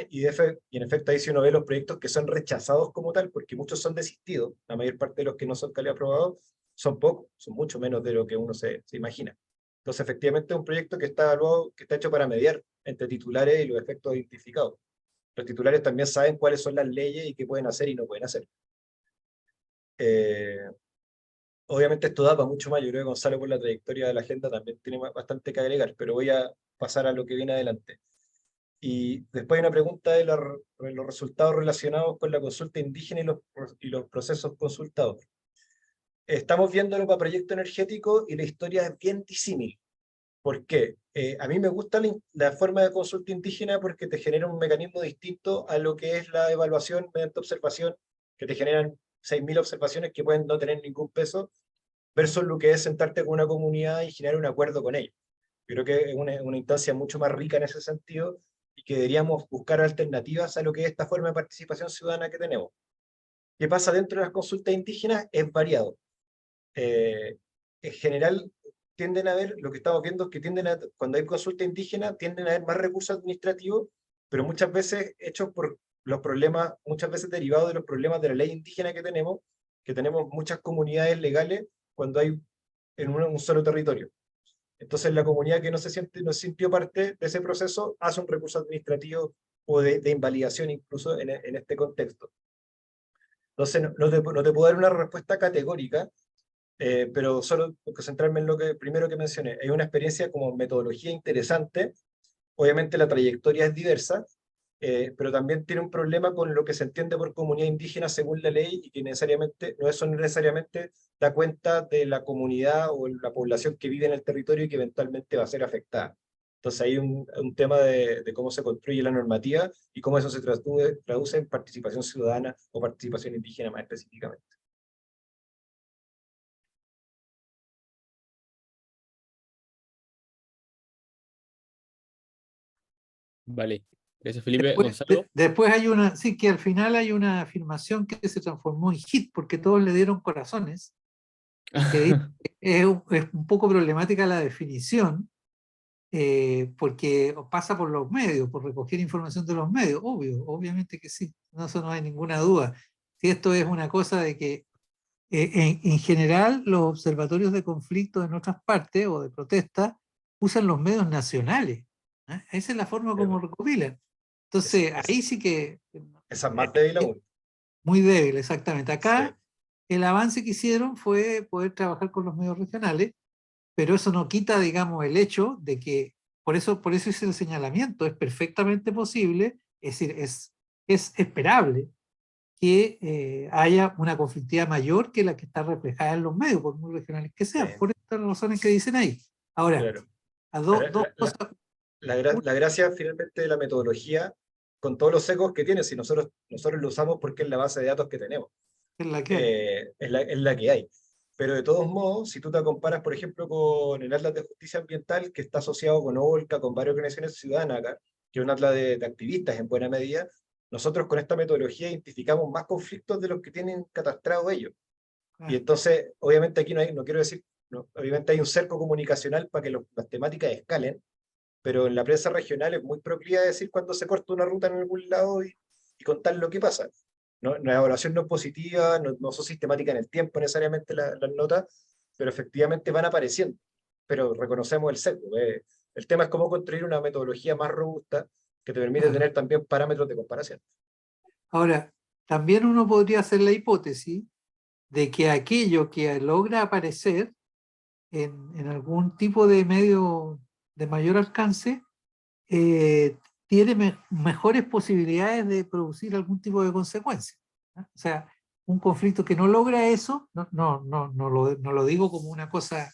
Y en efecto, ahí si uno ve los proyectos que son rechazados como tal, porque muchos son desistidos, la mayor parte de los que no son calidad aprobados son pocos, son mucho menos de lo que uno se imagina. Entonces, efectivamente, es un proyecto que está evaluado, que está hecho para mediar entre titulares y los efectos identificados. Los titulares también saben cuáles son las leyes y qué pueden hacer y no pueden hacer. Obviamente esto da para mucho más. Yo creo que Gonzalo, por la trayectoria de la agenda, también tiene bastante que agregar, pero voy a pasar a lo que viene adelante. Y después hay una pregunta de los resultados relacionados con la consulta indígena y los procesos consultados. Estamos viéndolo para proyecto energético y la historia es bien disímil. ¿Por qué? A mí me gusta la forma de consulta indígena porque te genera un mecanismo distinto a lo que es la evaluación mediante observación, que te generan 6.000 observaciones que pueden no tener ningún peso, versus lo que es sentarte con una comunidad y generar un acuerdo con ellos. Creo que es una instancia mucho más rica en ese sentido y que deberíamos buscar alternativas a lo que es esta forma de participación ciudadana que tenemos. ¿Qué pasa dentro de las consultas indígenas? Es variado. En general, tienden a haber, lo que estamos viendo es que cuando hay consulta indígena, tienden a haber más recursos administrativos, pero muchas veces hechos por los problemas, muchas veces derivados de los problemas de la ley indígena que tenemos muchas comunidades legales cuando hay en un solo territorio. Entonces la comunidad que no se sintió parte de ese proceso hace un recurso administrativo o de invalidación incluso en este contexto. Entonces no te puedo dar una respuesta categórica, pero solo concentrarme en lo que primero que mencioné. Hay una experiencia como metodología interesante, obviamente la trayectoria es diversa, pero también tiene un problema con lo que se entiende por comunidad indígena según la ley y que eso no necesariamente da cuenta de la comunidad o la población que vive en el territorio y que eventualmente va a ser afectada. Entonces hay un tema de cómo se construye la normativa y cómo eso se traduce en participación ciudadana o participación indígena más específicamente. Vale. Gracias, Felipe. Después, Gonzalo. después hay una, sí, que al final hay una afirmación que se transformó en hit porque todos le dieron corazones, que dice que es un poco problemática la definición, porque pasa por los medios, por recoger información de los medios, obviamente que sí, no, eso no hay ninguna duda. Si esto es una cosa de que en general los observatorios de conflicto en otras partes o de protesta usan los medios nacionales, ¿eh? Esa es la forma como recopilan. Entonces, ahí sí que Esa es más débil aún. muy débil, exactamente. Sí. Acá el avance que hicieron fue poder trabajar con los medios regionales, pero eso no quita, digamos, el hecho de que, por eso es el señalamiento, es perfectamente posible, es decir, es esperable que haya una conflictividad mayor que la que está reflejada en los medios, por muy regionales que sean, Sí, por estas razones que dicen ahí. Ahora, claro. a La, dos la- cosas. la- la gracia finalmente de la metodología, con todos los ecos que tiene, si nosotros lo usamos porque es la base de datos que tenemos, Es la que hay. es la que hay. Pero de todos modos, si tú te comparas, por ejemplo, con el Atlas de Justicia Ambiental, que está asociado con OLCA, con varias organizaciones ciudadanas acá, que es un atlas de activistas en buena medida, nosotros con esta metodología identificamos más conflictos de los que tienen catastrado ellos. Y entonces, obviamente aquí no quiero decir, obviamente hay un cerco comunicacional para que las temáticas escalen, pero en la prensa regional es muy proclive a decir cuando se corta una ruta en algún lado y contar lo que pasa. ¿No? La evaluación no es positiva, no son sistemáticas en el tiempo necesariamente las notas, pero efectivamente van apareciendo. Pero reconocemos el sesgo. El tema es cómo construir una metodología más robusta que te permite Claro. tener también parámetros de comparación. Ahora, también uno podría hacer la hipótesis de que aquello que logra aparecer en algún tipo de medio de mayor alcance tiene mejores posibilidades de producir algún tipo de consecuencia, ¿no? O sea, un conflicto que no logra eso, no lo digo como una cosa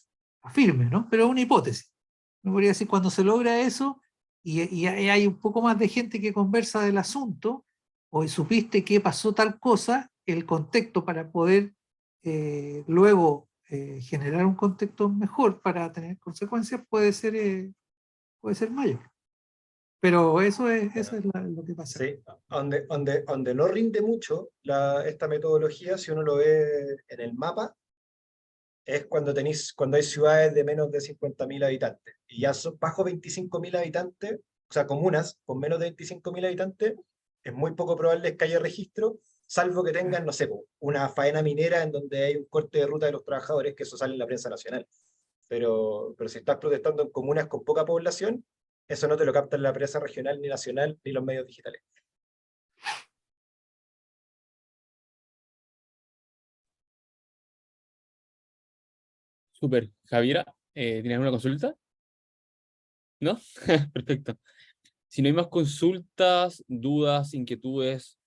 firme, ¿no? Pero es una hipótesis. Me podría decir, cuando se logra eso y hay un poco más de gente que conversa del asunto, o supiste que pasó tal cosa, el contexto para poder luego generar un contexto mejor para tener consecuencias puede ser mayor. Pero eso es lo que pasa. Sí, donde no rinde mucho esta metodología, si uno lo ve en el mapa, es cuando hay ciudades de menos de 50.000 habitantes. Y ya bajo 25.000 habitantes, o sea, comunas con menos de 25.000 habitantes, es muy poco probable que haya registro, salvo que tengan, no sé, una faena minera en donde hay un corte de ruta de los trabajadores, que eso sale en la prensa nacional. Pero si estás protestando en comunas con poca población, eso no te lo capta en la prensa regional, ni nacional, ni los medios digitales. Súper. Javiera, ¿tienes alguna consulta? ¿No? Perfecto. Si no hay más consultas, dudas, inquietudes,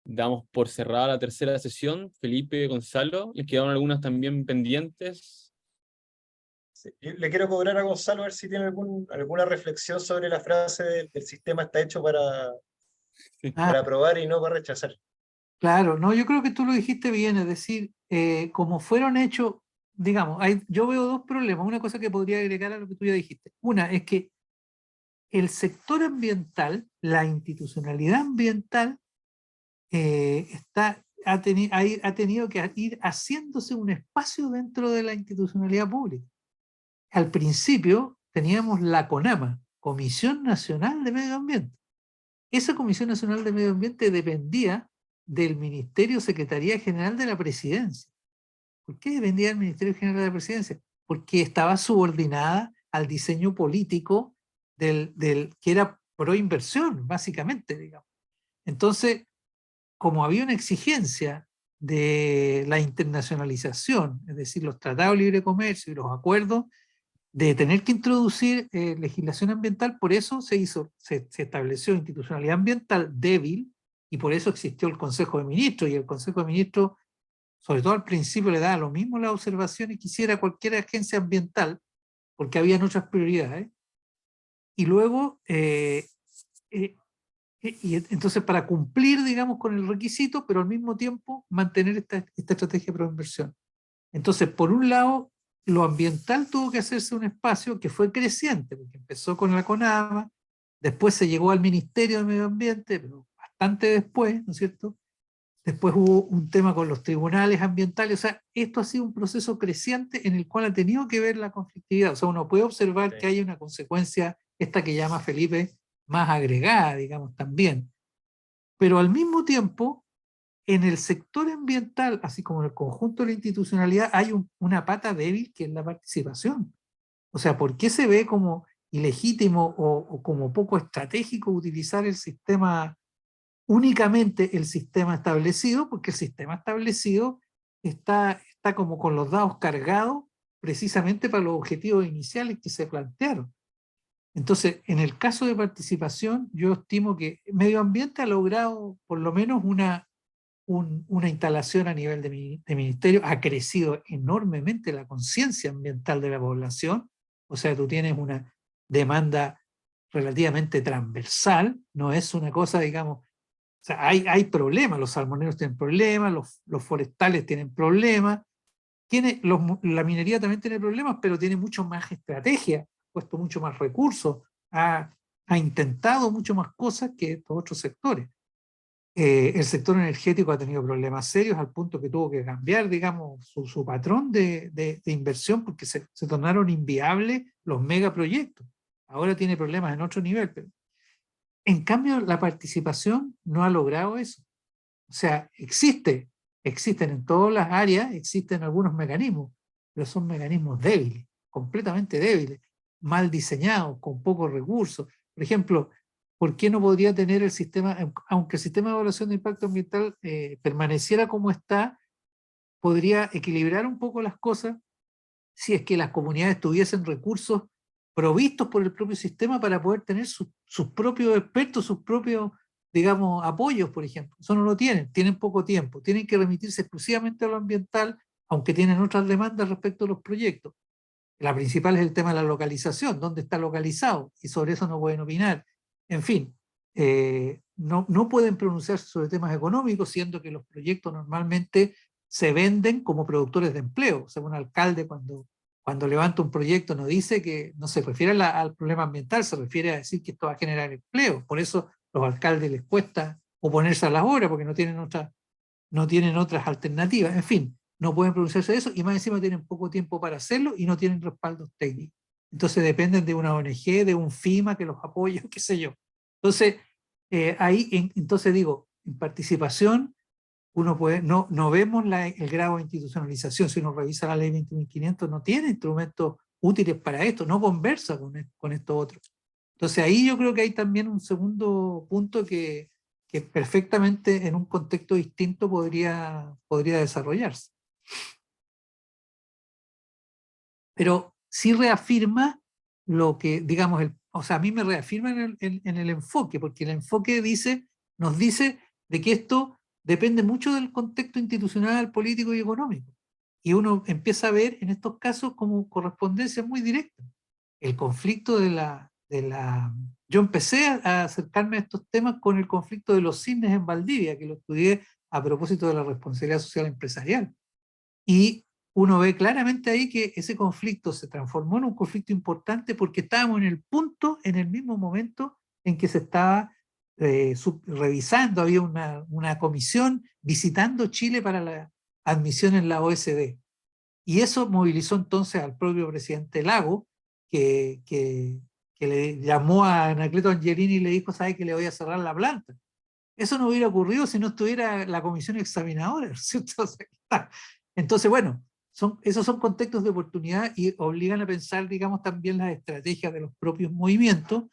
damos por cerrada la tercera sesión. Felipe, Gonzalo, les quedaron algunas también pendientes. Sí, yo le quiero cobrar a Gonzalo a ver si tiene alguna reflexión sobre la frase del sistema está hecho Ah, para aprobar y no para rechazar. claro, no, yo creo que tú lo dijiste bien, es decir, como fueron hechos, digamos, yo veo dos problemas, una cosa que podría agregar a lo que tú ya dijiste. Una es que el sector ambiental, la institucionalidad ambiental, ha tenido que ir haciéndose un espacio dentro de la institucionalidad pública. Al principio teníamos la CONAMA, Comisión Nacional de Medio Ambiente. Esa Comisión Nacional de Medio Ambiente dependía del Ministerio Secretaría General de la Presidencia. ¿Por qué dependía del Ministerio General de la Presidencia? Porque estaba subordinada al diseño político que era pro inversión, básicamente, digamos. Entonces, como había una exigencia de la internacionalización, es decir, los tratados de libre comercio y los acuerdos, de tener que introducir legislación ambiental, por eso se estableció institucionalidad ambiental débil y por eso existió el Consejo de Ministros, y el Consejo de Ministros, sobre todo al principio, le daba lo mismo las observaciones que hiciera cualquier agencia ambiental, porque habían otras prioridades. Y luego, y entonces para cumplir, digamos, con el requisito, pero al mismo tiempo mantener esta estrategia de proinversión. Entonces, por un lado, lo ambiental tuvo que hacerse un espacio que fue creciente, porque empezó con la CONAMA, después se llegó al Ministerio de Medio Ambiente, pero bastante después, ¿no es cierto? Después hubo un tema con los tribunales ambientales, o sea, esto ha sido un proceso creciente en el cual ha tenido que ver la conflictividad, o sea, uno puede observar Sí. que hay una consecuencia, esta que llama Felipe, más agregada, digamos, también. Pero al mismo tiempo, en el sector ambiental, así como en el conjunto de la institucionalidad, hay una pata débil que es la participación. O sea, ¿por qué se ve como ilegítimo o como poco estratégico utilizar el sistema, únicamente el sistema establecido? Porque el sistema establecido está como con los dados cargados precisamente para los objetivos iniciales que se plantearon. Entonces, en el caso de participación, yo estimo que Medio Ambiente ha logrado por lo menos una instalación a nivel de ministerio, ha crecido enormemente la conciencia ambiental de la población, o sea, tú tienes una demanda relativamente transversal, no es una cosa, digamos, o sea, hay problemas, los salmoneros tienen problemas, los forestales tienen problemas, la minería también tiene problemas, pero tiene mucho más estrategia, ha puesto mucho más recursos, ha intentado mucho más cosas que estos otros sectores. El sector energético ha tenido problemas serios al punto que tuvo que cambiar, digamos, su patrón de inversión porque se tornaron inviables los megaproyectos. Ahora tiene problemas en otro nivel. Pero en cambio, la participación no ha logrado eso. O sea, existen en todas las áreas, existen algunos mecanismos, pero son mecanismos débiles, completamente débiles, mal diseñados, con pocos recursos. Por ejemplo, ¿por qué no podría tener el sistema, aunque el sistema de evaluación de impacto ambiental permaneciera como está, podría equilibrar un poco las cosas si es que las comunidades tuviesen recursos provistos por el propio sistema para poder tener sus propios expertos, sus propios, digamos, apoyos, por ejemplo? Eso no lo tienen poco tiempo, tienen que remitirse exclusivamente a lo ambiental, aunque tienen otras demandas respecto a los proyectos. La principal es el tema de la localización, dónde está localizado, y sobre eso no pueden opinar. En fin, no pueden pronunciarse sobre temas económicos, siendo que los proyectos normalmente se venden como productores de empleo. O sea, un alcalde cuando levanta un proyecto no dice que, no se refiere al problema ambiental, se refiere a decir que esto va a generar empleo. Por eso a los alcaldes les cuesta oponerse a las obras, porque no tienen otras alternativas. En fin, no pueden pronunciarse de eso y más encima tienen poco tiempo para hacerlo y no tienen respaldos técnicos. Entonces dependen de una ONG, de un FIMA que los apoye, qué sé yo. Entonces, entonces digo, en participación, uno puede, no vemos el grado de institucionalización. Si uno revisa la ley 21.500, no tiene instrumentos útiles para esto, no conversa con esto otro. Entonces ahí yo creo que hay también un segundo punto que perfectamente en un contexto distinto podría desarrollarse. Pero sí reafirma lo que, digamos, o sea, a mí me reafirma en el enfoque, porque el enfoque nos dice de que esto depende mucho del contexto institucional, político y económico. Y uno empieza a ver en estos casos como correspondencia muy directa. El conflicto yo empecé a acercarme a estos temas con el conflicto de los cisnes en Valdivia, que lo estudié a propósito de la responsabilidad social empresarial. Y uno ve claramente ahí que ese conflicto se transformó en un conflicto importante porque estábamos en el punto, en el mismo momento en que se estaba revisando, había una comisión visitando Chile para la admisión en la OECD. Y eso movilizó entonces al propio presidente Lago, que le llamó a Anacleto Angelini y le dijo, ¿sabe que le voy a cerrar la planta? Eso no hubiera ocurrido si no estuviera la comisión examinadora, ¿cierto? Entonces, bueno, esos son contextos de oportunidad y obligan a pensar, digamos, también las estrategias de los propios movimientos,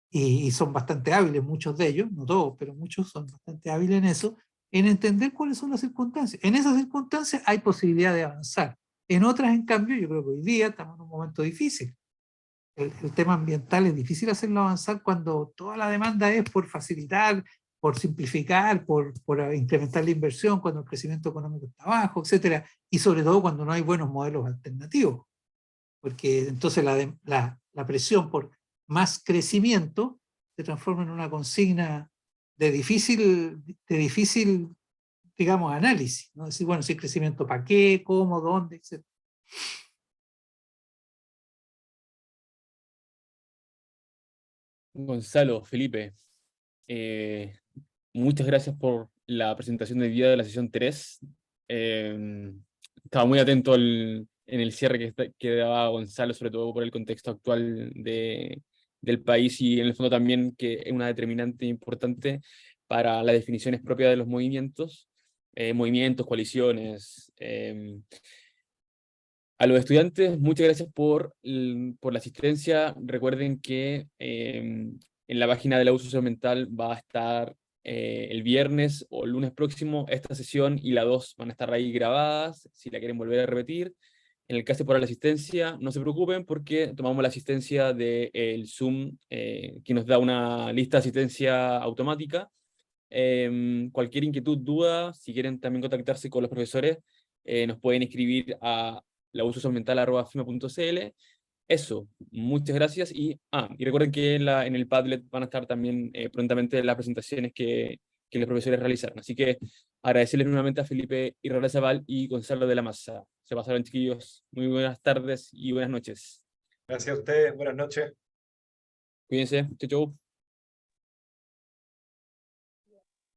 y son bastante hábiles muchos de ellos, no todos, pero muchos son bastante hábiles en eso, en entender cuáles son las circunstancias. En esas circunstancias hay posibilidad de avanzar. En otras, en cambio, yo creo que hoy día estamos en un momento difícil. El tema ambiental es difícil hacerlo avanzar cuando toda la demanda es por facilitar, por simplificar, por incrementar la inversión, cuando el crecimiento económico está bajo, etcétera, y sobre todo cuando no hay buenos modelos alternativos, porque entonces la presión por más crecimiento se transforma en una consigna de difícil, digamos, análisis, ¿no? Decir, bueno, si el crecimiento para qué, cómo, dónde, etcétera. Gonzalo, Felipe, eh, muchas gracias por la presentación del día de la sesión 3. Estaba muy atento en el cierre que daba Gonzalo, sobre todo por el contexto actual del país y en el fondo también que es una determinante importante para las definiciones propias de los movimientos, coaliciones. A los estudiantes, muchas gracias por la asistencia. Recuerden que en la página de la U Social Mental va a estar el viernes o el lunes próximo esta sesión y la 2 van a estar ahí grabadas, si la quieren volver a repetir. En el caso por la asistencia, no se preocupen porque tomamos la asistencia del Zoom, que nos da una lista de asistencia automática. Cualquier inquietud, duda, si quieren también contactarse con los profesores, nos pueden escribir a lausosocialmental@fima.cl. Eso, muchas gracias. Y recuerden que en el Padlet van a estar también prontamente las presentaciones que los profesores realizaron. Así que agradecerles nuevamente a Felipe Irarrázaval y Gonzalo de la Maza. Se pasaron, chiquillos. Muy buenas tardes y buenas noches. Gracias a ustedes, buenas noches. Cuídense. Chau, chau.